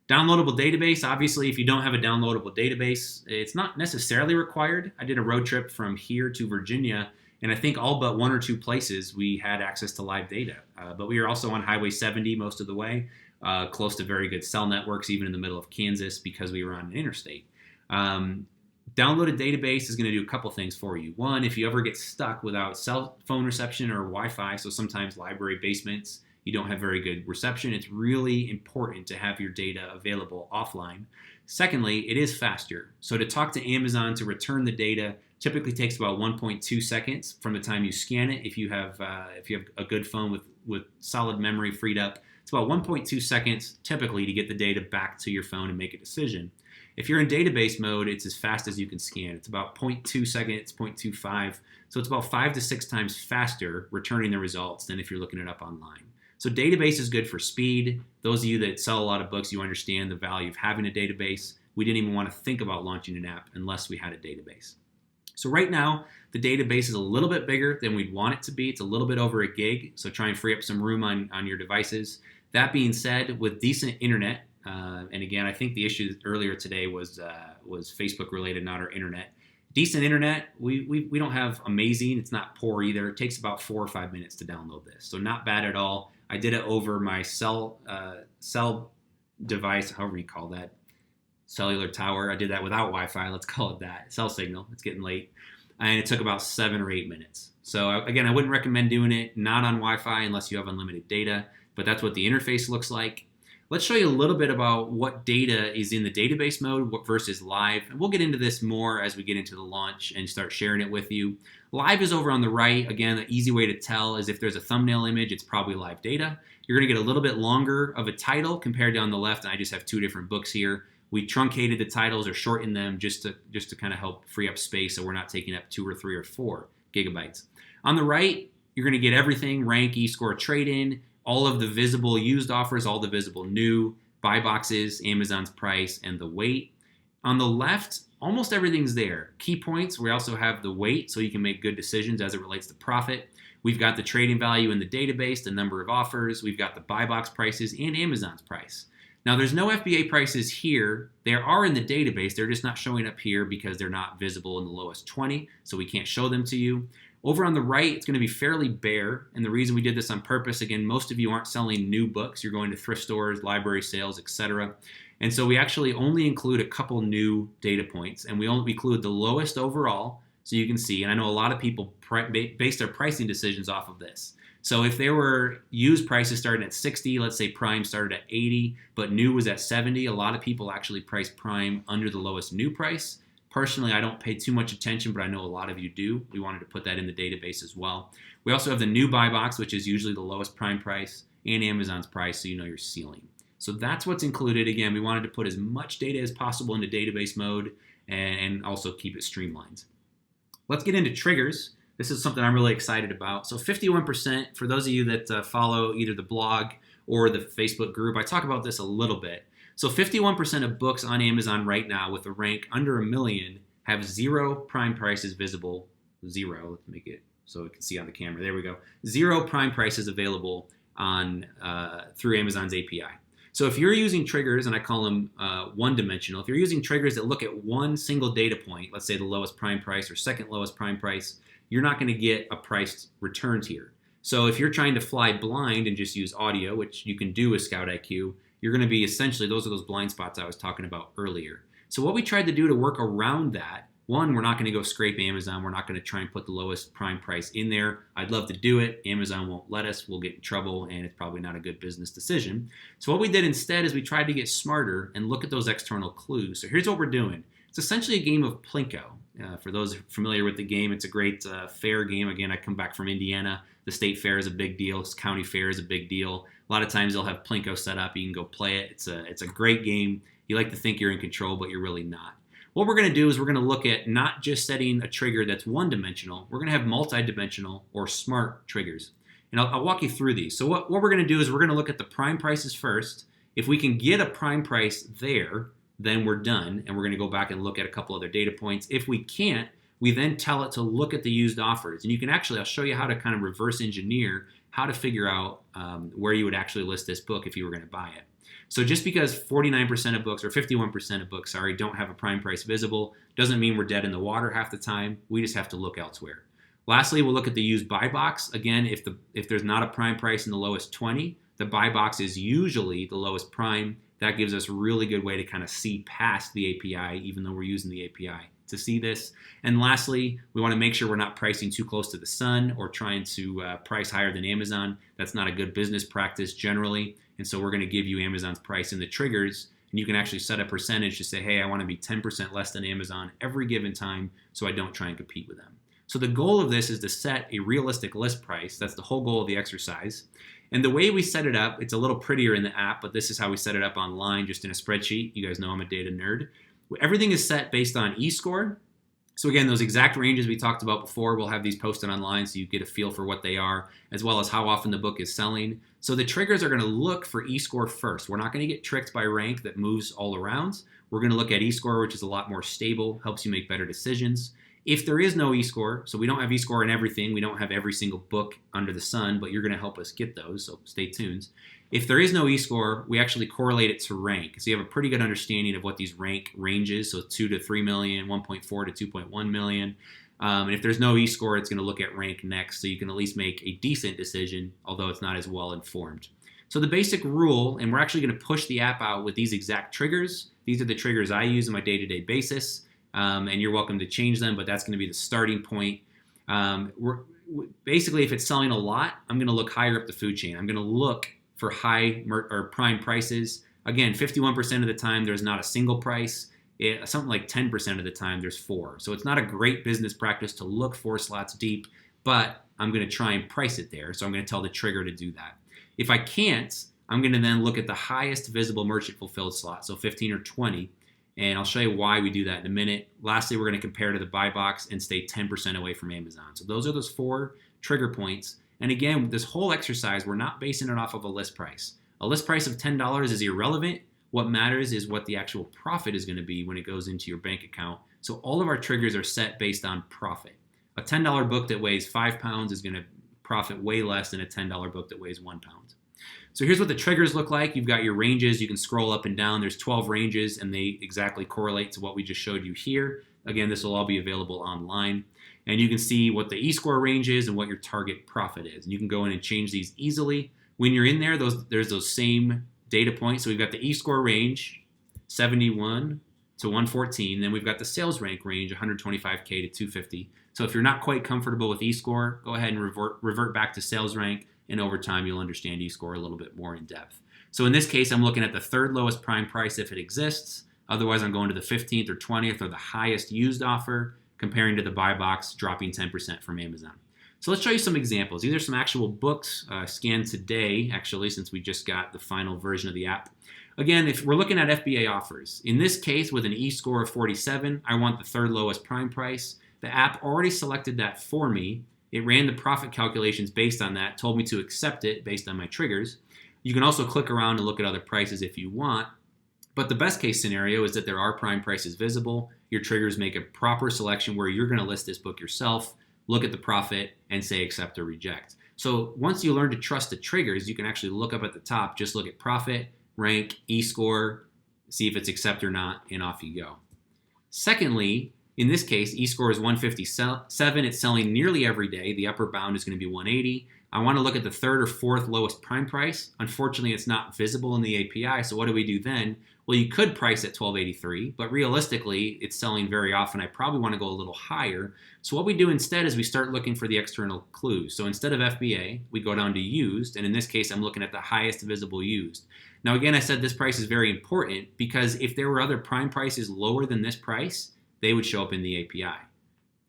Downloadable database. Obviously, if you don't have a downloadable database, it's not necessarily required. I did a road trip from here to Virginia, and I think all but 1 or 2 places we had access to live data. But we were also on Highway 70 most of the way, close to very good cell networks, even in the middle of Kansas, because we were on an interstate. Downloaded database is going to do a couple things for you. One, if you ever get stuck without cell phone reception or Wi-Fi, so sometimes library basements, you don't have very good reception, it's really important to have your data available offline. Secondly, it is faster. So to talk to Amazon to return the data typically takes about 1.2 seconds from the time you scan it. If you have a good phone with solid memory freed up, it's about 1.2 seconds typically to get the data back to your phone and make a decision. If you're in database mode, it's as fast as you can scan. It's about 0.2 seconds, 0.25. So it's about 5 to 6 times faster returning the results than if you're looking it up online. So database is good for speed. Those of you that sell a lot of books, you understand the value of having a database. We didn't even want to think about launching an app unless we had a database. So right now, the database is a little bit bigger than we'd want it to be. It's a little bit over 1 gig, so try and free up some room on your devices. That being said, with decent internet, and again, I think the issue earlier today was Facebook related, not our internet. Decent internet, we don't have amazing. It's not poor either. It takes about 4 or 5 minutes to download this, so not bad at all. I did it over my cell device, however you call that, cellular tower. I did that without Wi-Fi. Let's call it that. Cell signal. It's getting late, and it took about 7 or 8 minutes. So again, I wouldn't recommend doing it not on Wi-Fi unless you have unlimited data. But that's what the interface looks like. Let's show you a little bit about what data is in the database mode versus live. And we'll get into this more as we get into the launch and start sharing it with you. Live is over on the right. Again, the easy way to tell is if there's a thumbnail image, it's probably live data. You're going to get a little bit longer of a title compared to on the left. I just have 2 different books here. We truncated the titles or shortened them just to kind of help free up space so we're not taking up 2 or 3 or 4 gigabytes. On the right, you're going to get everything: rank, Escore, trade-in, all of the visible used offers, all the visible new, buy boxes, Amazon's price, and the weight. On the left, almost everything's there. Key points, we also have the weight, so you can make good decisions as it relates to profit. We've got the trading value in the database, the number of offers. We've got the buy box prices and Amazon's price. Now, there's no FBA prices here. They are in the database. They're just not showing up here because they're not visible in the lowest 20, so we can't show them to you. Over on the right, it's going to be fairly bare, and the reason we did this on purpose, again, most of you aren't selling new books. You're going to thrift stores, library sales, etc. And so we actually only include a couple new data points, and we only include the lowest overall, so you can see. And I know a lot of people base their pricing decisions off of this. So if there were used prices starting at 60, let's say Prime started at 80, but new was at 70, a lot of people actually price Prime under the lowest new price. Personally, I don't pay too much attention, but I know a lot of you do. We wanted to put that in the database as well. We also have the new buy box, which is usually the lowest Prime price, and Amazon's price, so you know your ceiling. So that's what's included. Again, we wanted to put as much data as possible into database mode and also keep it streamlined. Let's get into triggers. This is something I'm really excited about. So 51%, for those of you that follow either the blog or the Facebook group, I talk about this a little bit. So 51% of books on Amazon right now with a rank under 1 million have 0 Prime prices visible. 0, let's make it so we can see on the camera. There we go. 0 Prime prices available on through Amazon's API. So if you're using triggers, and I call them one-dimensional, if you're using triggers that look at one single data point, let's say the lowest Prime price or second lowest Prime price, you're not going to get a priced returned here. So if you're trying to fly blind and just use audio, which you can do with ScoutIQ, you're going to be essentially, those are those blind spots I was talking about earlier. So what we tried to do to work around that, one, we're not going to go scrape Amazon. We're not going to try and put the lowest Prime price in there. I'd love to do it. Amazon won't let us. We'll get in trouble, and it's probably not a good business decision. So what we did instead is we tried to get smarter and look at those external clues. So here's what we're doing. It's essentially a game of Plinko. For those familiar with the game, it's a great fair game. Again, I come back from Indiana. The state fair is a big deal. County fair is a big deal. A lot of times they'll have Plinko set up. You can go play it. It's a great game. You like to think you're in control, but you're really not. What we're going to do is we're going to look at not just setting a trigger that's one-dimensional. We're going to have multi-dimensional or smart triggers. And I'll walk you through these. So what we're going to do is we're going to look at the Prime prices first. If we can get a Prime price there, then we're done, and we're going to go back and look at a couple other data points. If we can't, we then tell it to look at the used offers. And you can actually, I'll show you how to kind of reverse engineer how to figure out where you would actually list this book if you were going to buy it. So just because 49% of books, or 51% of books, don't have a Prime price visible, doesn't mean we're dead in the water half the time. We just have to look elsewhere. Lastly, we'll look at the used buy box. Again, if there's not a Prime price in the lowest 20, the buy box is usually the lowest Prime. That gives us a really good way to kind of see past the API, even though we're using the API to see this. And lastly, we want to make sure we're not pricing too close to the sun or trying to price higher than Amazon. That's not a good business practice generally. And so we're going to give you Amazon's price in the triggers. And you can actually set a percentage to say, hey, I want to be 10% less than Amazon every given time so I don't try and compete with them. So the goal of this is to set a realistic list price. That's the whole goal of the exercise. And the way we set it up, it's a little prettier in the app, but this is how we set it up online, just in a spreadsheet. You guys know I'm a data nerd. Everything is set based on Escore. So again, those exact ranges we talked about before, we'll have these posted online so you get a feel for what they are, as well as how often the book is selling. So the triggers are going to look for Escore first. We're not going to get tricked by rank that moves all around. We're going to look at Escore, which is a lot more stable, helps you make better decisions. If there is no Escore, so we don't have Escore in everything, we don't have every single book under the sun, but you're going to help us get those, so stay tuned. If there is no Escore, we actually correlate it to rank. So you have a pretty good understanding of what these rank ranges, so 2 to 3 million, 1.4 to 2.1 million. And if there's no Escore, it's going to look at rank next, so you can at least make a decent decision, although it's not as well informed. So the basic rule, and we're actually going to push the app out with these exact triggers. These are the triggers I use on my day-to-day basis. And you're welcome to change them, but that's going to be the starting point. Basically, if it's selling a lot, I'm going to look higher up the food chain. I'm going to look for high or prime prices. Again, 51% of the time, there's not a single price. Something like 10% of the time, there's 4. So it's not a great business practice to look 4 slots deep, but I'm going to try and price it there. So I'm going to tell the trigger to do that. If I can't, I'm going to then look at the highest visible merchant fulfilled slot, so 15 or 20. And I'll show you why we do that in a minute. Lastly, we're going to compare to the buy box and stay 10% away from Amazon. So those are those 4 trigger points. And again, this whole exercise, we're not basing it off of a list price. A list price of $10 is irrelevant. What matters is what the actual profit is going to be when it goes into your bank account. So all of our triggers are set based on profit. A $10 book that weighs 5 pounds is going to profit way less than a $10 book that weighs 1 pound. So here's what the triggers look like. You've got your ranges. You can scroll up and down. There's 12 ranges, and they exactly correlate to what we just showed you here. Again, this will all be available online. And you can see what the Escore range is and what your target profit is. And you can go in and change these easily. When you're in there, there's those same data points. So we've got the Escore range, 71 to 114. Then we've got the sales rank range, 125K to 250. So if you're not quite comfortable with Escore, go ahead and revert back to sales rank. And over time, you'll understand Escore a little bit more in depth. So in this case, I'm looking at the third lowest prime price if it exists. Otherwise, I'm going to the 15th or 20th or the highest used offer, comparing to the buy box, dropping 10% from Amazon. So let's show you some examples. These are some actual books scanned today, actually, since we just got the final version of the app. Again, if we're looking at FBA offers, in this case, with an E-score of 47, I want the third lowest prime price. The app already selected that for me. It ran the profit calculations based on that, told me to accept it based on my triggers. You can also click around and look at other prices if you want. But the best case scenario is that there are prime prices visible. Your triggers make a proper selection where you're going to list this book yourself, look at the profit, and say accept or reject. So once you learn to trust the triggers, you can actually look up at the top, just look at profit, rank, E-score, see if it's accept or not, and off you go. Secondly, in this case, E-score is 157. It's selling nearly every day. The upper bound is going to be 180. I want to look at the third or fourth lowest prime price. Unfortunately, it's not visible in the API, so what do we do then? Well, you could price at $12.83, but realistically, it's selling very often. I probably want to go a little higher. So what we do instead is we start looking for the external clues. So instead of FBA, we go down to used, and in this case, I'm looking at the highest visible used. Now, again, I said this price is very important because if there were other prime prices lower than this price, they would show up in the API.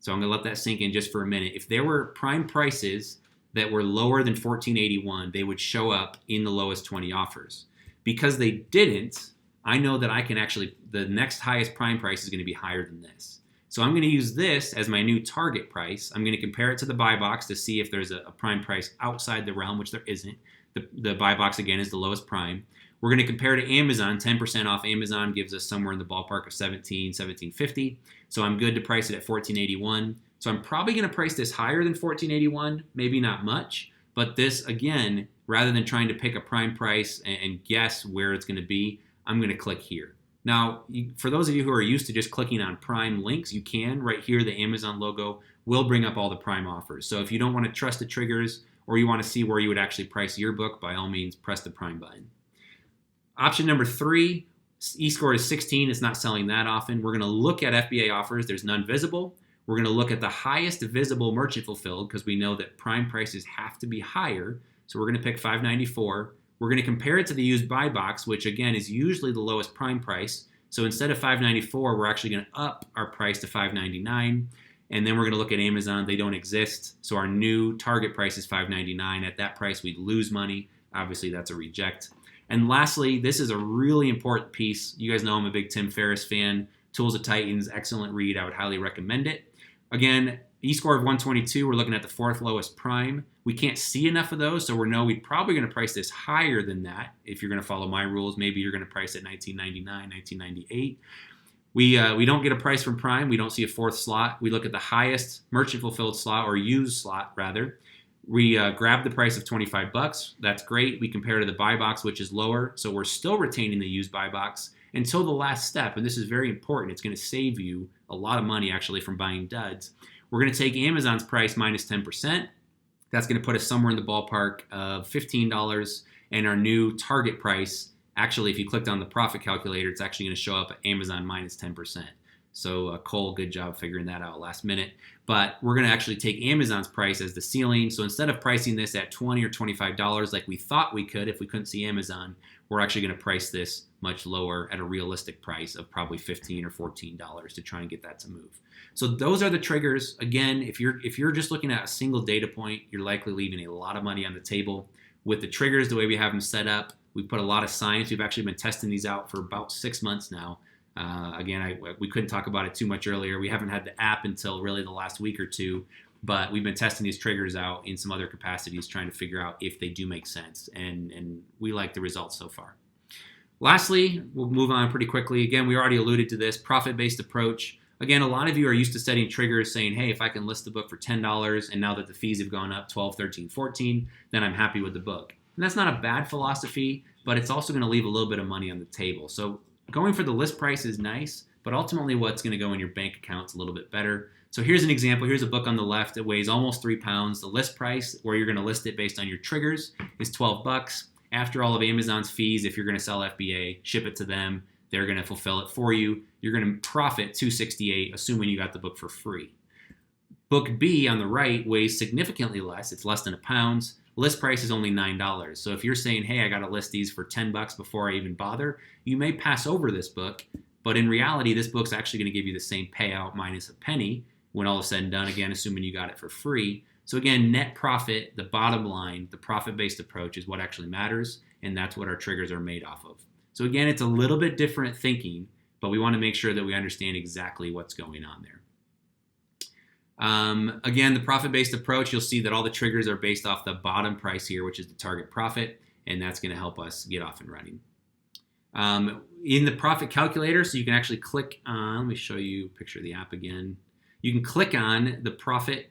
So I'm going to let that sink in just for a minute. If there were prime prices that were lower than $14.81, they would show up in the lowest 20 offers. Because they didn't, I know that I can actually, the next highest prime price is going to be higher than this. So I'm going to use this as my new target price. I'm going to compare it to the buy box to see if there's a prime price outside the realm, which there isn't. The buy box, again, is the lowest prime. We're going to compare to Amazon. 10% off Amazon gives us somewhere in the ballpark of $17.50. So I'm good to price it at $14.81. So I'm probably going to price this higher than $14.81, maybe not much. But this, again, rather than trying to pick a prime price and guess where it's going to be, I'm going to click here. Now, for those of you who are used to just clicking on prime links, you can. Right here, the Amazon logo will bring up all the prime offers. So if you don't want to trust the triggers or you want to see where you would actually price your book, by all means, press the prime button. Option number 3, E-score is 16. It's not selling that often. We're going to look at FBA offers. There's none visible. We're going to look at the highest visible merchant fulfilled because we know that prime prices have to be higher. So we're going to pick $5.94. We're going to compare it to the used buy box, which again is usually the lowest prime price. So instead of $5.94, we're actually going to up our price to $5.99. And then we're going to look at Amazon. They don't exist. So our new target price is $5.99. At that price, we'd lose money. Obviously, that's a reject. And lastly, this is a really important piece. You guys know I'm a big Tim Ferriss fan. Tools of Titans, excellent read. I would highly recommend it. Again, E-score of 122, we're looking at the fourth lowest prime. We can't see enough of those, so we know we're probably going to price this higher than that. If you're going to follow my rules, maybe you're going to price at $19.99, $19.98. We don't get a price from prime. We don't see a fourth slot. We look at the highest merchant fulfilled slot, or used slot rather. We grab the price of $25. That's great. We compare to the buy box, which is lower. So we're still retaining the used buy box until the last step. And this is very important. It's going to save you a lot of money actually from buying duds. We're going to take Amazon's price minus 10%. That's going to put us somewhere in the ballpark of $15. And our new target price, actually, if you clicked on the profit calculator, it's actually going to show up at Amazon minus 10%. So Cole, good job figuring that out last minute. But we're going to actually take Amazon's price as the ceiling. So instead of pricing this at $20 or $25 like we thought we could if we couldn't see Amazon, we're actually going to price this much lower at a realistic price of probably $15 or $14 to try and get that to move. So those are the triggers. Again, if you're just looking at a single data point, you're likely leaving a lot of money on the table. With the triggers, the way we have them set up, we put a lot of science. We've actually been testing these out for about 6 months now. Again, we couldn't talk about it too much earlier. We haven't had the app until really the last week or two. But we've been testing these triggers out in some other capacities, trying to figure out if they do make sense. And we like the results so far. Lastly, we'll move on pretty quickly. Again, we already alluded to this, profit-based approach. Again, a lot of you are used to setting triggers saying, hey, if I can list the book for $10 and now that the fees have gone up 12, 13, 14, then I'm happy with the book. And that's not a bad philosophy, but it's also going to leave a little bit of money on the table. So going for the list price is nice, but ultimately what's going to go in your bank account is a little bit better. So here's an example. Here's a book on the left. It weighs almost 3 pounds. The list price, where you're going to list it based on your triggers, is $12. After all of Amazon's fees, if you're going to sell FBA, ship it to them, they're going to fulfill it for you. You're going to profit $268, assuming you got the book for free. Book B on the right weighs significantly less. It's less than a pound. List price is only $9. So if you're saying, hey, I got to list these for $10 before I even bother, you may pass over this book. But in reality, this book's actually going to give you the same payout minus a penny when all is said and done, again, assuming you got it for free. So again, net profit, the bottom line, the profit-based approach is what actually matters, and that's what our triggers are made off of. So again, it's a little bit different thinking, but we want to make sure that we understand exactly what's going on there. Again, the profit-based approach, you'll see that all the triggers are based off the bottom price here, which is the target profit, and that's going to help us get off and running. In the profit calculator, so you can actually click on, let me show you a picture of the app again. You can click on the profit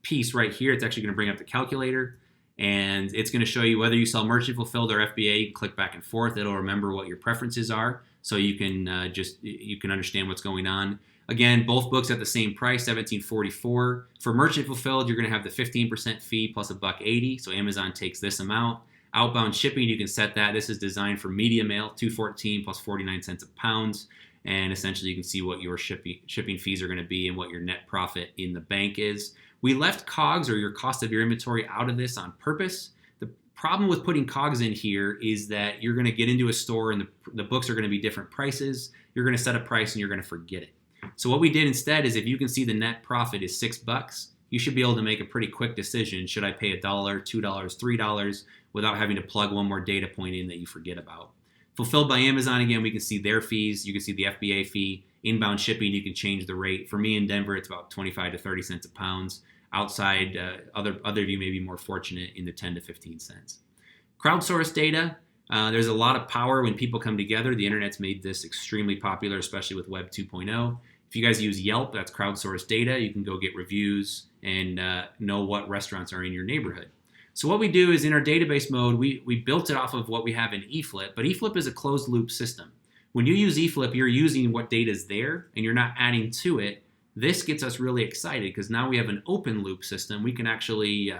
piece right here. It's actually going to bring up the calculator, and it's going to show you whether you sell merchant fulfilled or FBA. You can click back and forth. It'll remember what your preferences are, so you can you can understand what's going on. Again, both books at the same price, $17.44. For merchant fulfilled, you're going to have the 15% fee plus $1.80. So Amazon takes this amount. Outbound shipping, you can set that. This is designed for media mail, $2.14 plus 49 cents a pound. And essentially you can see what your shipping fees are going to be and what your net profit in the bank is. We left COGS, or your cost of your inventory, out of this on purpose. The problem with putting COGS in here is that you're going to get into a store and the books are going to be different prices. You're going to set a price and you're going to forget it. So what we did instead is, if you can see the net profit is $6, you should be able to make a pretty quick decision. Should I pay $1, $2, $3 without having to plug one more data point in that you forget about? Fulfilled by Amazon, again, we can see their fees. You can see the FBA fee. Inbound shipping, you can change the rate. For me in Denver, it's about 25 to 30 cents a pound. Outside, other of you may be more fortunate in the 10 to 15 cents. Crowdsource data. There's a lot of power when people come together. The internet's made this extremely popular, especially with Web 2.0. If you guys use Yelp, that's crowdsourced data. You can go get reviews and know what restaurants are in your neighborhood. So what we do is, in our database mode, we built it off of what we have in eFLIP, but eFLIP is a closed loop system. When you use eFLIP, you're using what data is there and you're not adding to it. This gets us really excited because now we have an open loop system. We can actually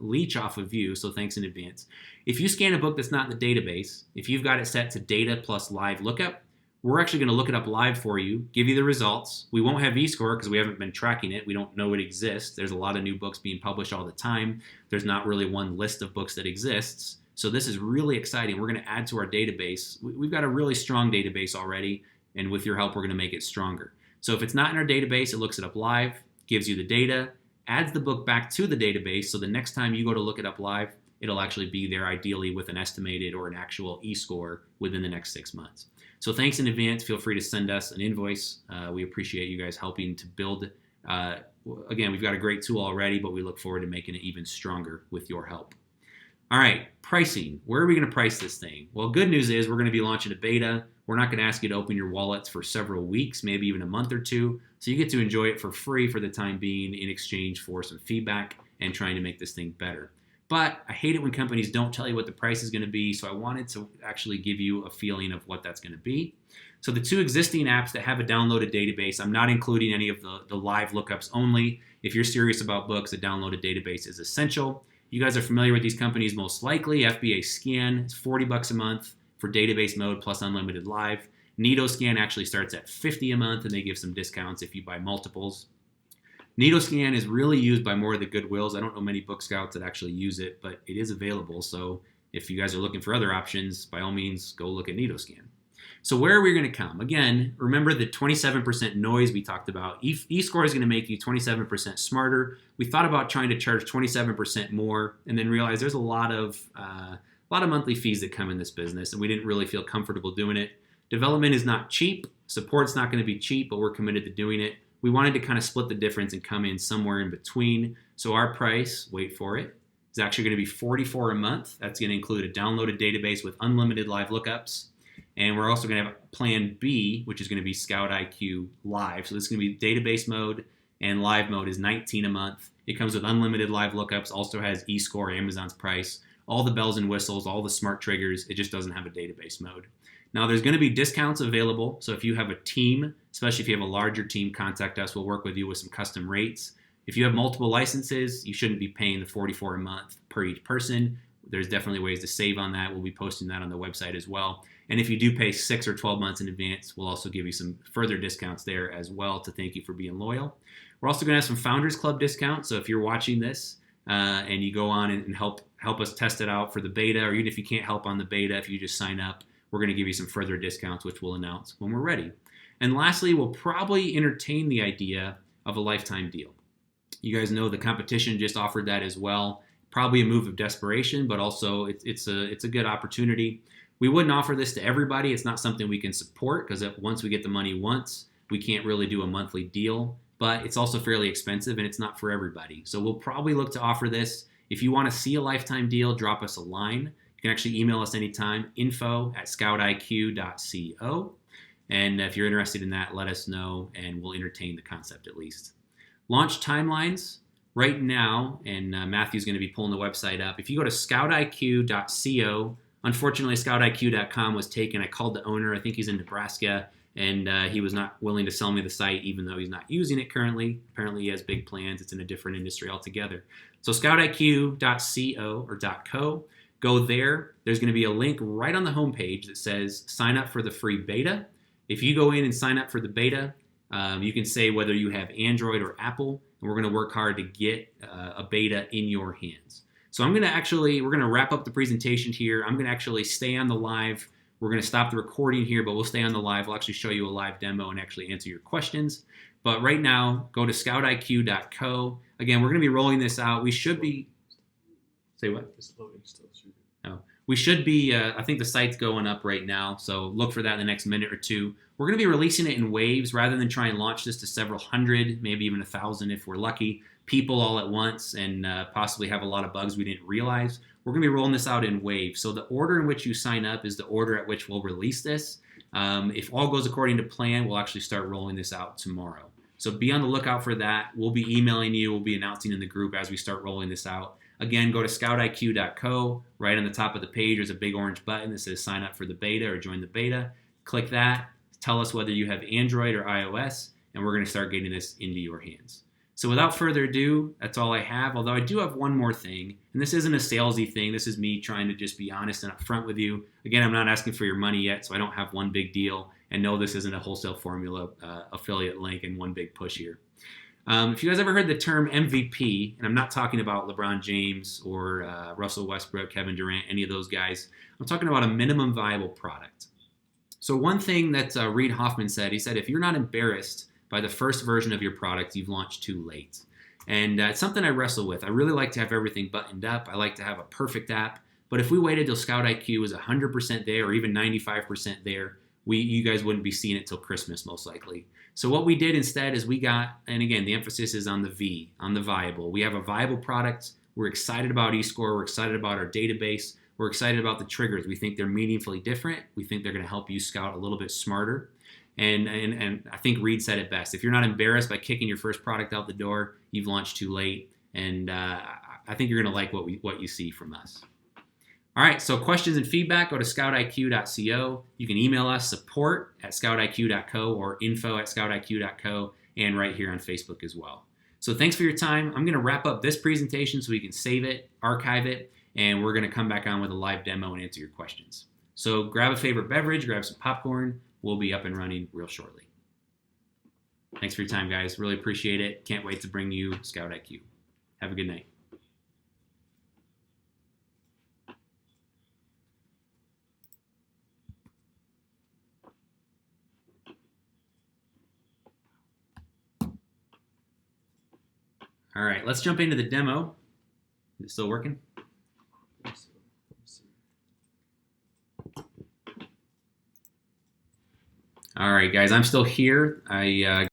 leech off of you, so thanks in advance. If you scan a book that's not in the database, if you've got it set to data plus live lookup, we're actually going to look it up live for you, give you the results. We won't have Escore because we haven't been tracking it. We don't know it exists. There's a lot of new books being published all the time. There's not really one list of books that exists. So this is really exciting. We're going to add to our database. We've got a really strong database already, and with your help, we're going to make it stronger. So if it's not in our database, it looks it up live, gives you the data, adds the book back to the database, so the next time you go to look it up live, it'll actually be there, ideally with an estimated or an actual e-score within the next 6 months. So thanks in advance. Feel free to send us an invoice. We appreciate you guys helping to build. Again, we've got a great tool already, but we look forward to making it even stronger with your help. All right, pricing. Where are we going to price this thing? Well, good news is we're going to be launching a beta. We're not going to ask you to open your wallets for several weeks, maybe even a month or two. So you get to enjoy it for free for the time being in exchange for some feedback and trying to make this thing better. But I hate it when companies don't tell you what the price is going to be, so I wanted to actually give you a feeling of what that's going to be. So the two existing apps that have a downloaded database, I'm not including any of the live lookups only. If you're serious about books, a downloaded database is essential. You guys are familiar with these companies most likely. FBA Scan is $40 a month for database mode plus unlimited live. Scan actually starts at $50 a month, and they give some discounts if you buy multiples. Scan is really used by more of the Goodwills. I don't know many book scouts that actually use it, but it is available. So if you guys are looking for other options, by all means, go look at Scan. So where are we going to come? Again, remember the 27% noise we talked about. Escore is going to make you 27% smarter. We thought about trying to charge 27% more, and then realized there's a lot of monthly fees that come in this business, and we didn't really feel comfortable doing it. Development is not cheap. Support's not going to be cheap, but we're committed to doing it. We wanted to kind of split the difference and come in somewhere in between. So our price, wait for it, is actually going to be $44 a month. That's going to include a downloaded database with unlimited live lookups. And we're also going to have plan B, which is going to be ScoutIQ Live. So this is going to be database mode, and live mode is $19 a month. It comes with unlimited live lookups, also has Escore, Amazon's price, all the bells and whistles, all the smart triggers. It just doesn't have a database mode. Now, there's going to be discounts available. So if you have a team, especially if you have a larger team, contact us. We'll work with you with some custom rates. If you have multiple licenses, you shouldn't be paying the $44 a month per each person. There's definitely ways to save on that. We'll be posting that on the website as well. And if you do pay 6 or 12 months in advance, we'll also give you some further discounts there as well to thank you for being loyal. We're also going to have some Founders Club discounts. So if you're watching this and you go on and help us test it out for the beta, or even if you can't help on the beta, if you just sign up, we're going to give you some further discounts, which we'll announce when we're ready. And lastly, we'll probably entertain the idea of a lifetime deal. You guys know the competition just offered that as well. Probably a move of desperation, but also it's a good opportunity. We wouldn't offer this to everybody. It's not something we can support because once we get the money once, we can't really do a monthly deal. But it's also fairly expensive and it's not for everybody. So we'll probably look to offer this. If you want to see a lifetime deal, drop us a line. You can actually email us anytime, info@scoutiq.co. And if you're interested in that, let us know and we'll entertain the concept at least. Launch timelines right now, and Matthew's going to be pulling the website up. If you go to scoutiq.co, unfortunately scoutiq.com was taken. I called the owner. I think he's in Nebraska, and he was not willing to sell me the site even though he's not using it currently. Apparently he has big plans. It's in a different industry altogether. So scoutiq.co or .co. Go there. There's going to be a link right on the homepage that says sign up for the free beta. If you go in and sign up for the beta, you can say whether you have Android or Apple, and we're going to work hard to get a beta in your hands. So we're going to wrap up the presentation here. I'm going to actually stay on the live. We're going to stop the recording here, but we'll stay on the live. We'll actually show you a live demo and actually answer your questions. But right now, go to scoutiq.co. Again, we're going to be rolling this out. We should be, say what? Oh, we should be, I think the site's going up right now, so look for that in the next minute or two. We're going to be releasing it in waves rather than try and launch this to several hundred, maybe even 1,000 if we're lucky, people all at once and possibly have a lot of bugs we didn't realize. We're going to be rolling this out in waves. So the order in which you sign up is the order at which we'll release this. If all goes according to plan, we'll actually start rolling this out tomorrow. So be on the lookout for that. We'll be emailing you. We'll be announcing in the group as we start rolling this out. Again, go to scoutiq.co. Right on the top of the page, there's a big orange button that says sign up for the beta or join the beta. Click that. Tell us whether you have Android or iOS, and we're going to start getting this into your hands. So without further ado, that's all I have, although I do have one more thing, and this isn't a salesy thing. This is me trying to just be honest and upfront with you. Again, I'm not asking for your money yet, so I don't have one big deal, and no, this isn't a wholesale formula affiliate link and one big push here. If you guys ever heard the term MVP, and I'm not talking about LeBron James or Russell Westbrook, Kevin Durant, any of those guys, I'm talking about a minimum viable product. So one thing that Reid Hoffman said, he said, if you're not embarrassed by the first version of your product, you've launched too late. And it's something I wrestle with. I really like to have everything buttoned up. I like to have a perfect app. But if we waited till ScoutIQ was 100% there or even 95% there, you guys wouldn't be seeing it till Christmas most likely. So what we did instead is we got, and again, the emphasis is on the V, on the viable. We have a viable product. We're excited about Escore. We're excited about our database. We're excited about the triggers. We think they're meaningfully different. We think they're going to help you scout a little bit smarter. And I think Reid said it best. If you're not embarrassed by kicking your first product out the door, you've launched too late. And I think you're going to like what you see from us. All right, so questions and feedback, go to scoutiq.co. You can email us, support@scoutiq.co or info@scoutiq.co, and right here on Facebook as well. So thanks for your time. I'm going to wrap up this presentation so we can save it, archive it, and we're going to come back on with a live demo and answer your questions. So grab a favorite beverage, grab some popcorn. We'll be up and running real shortly. Thanks for your time, guys. Really appreciate it. Can't wait to bring you ScoutIQ. Have a good night. All right, let's jump into the demo. Is it still working? All right, guys, I'm still here. I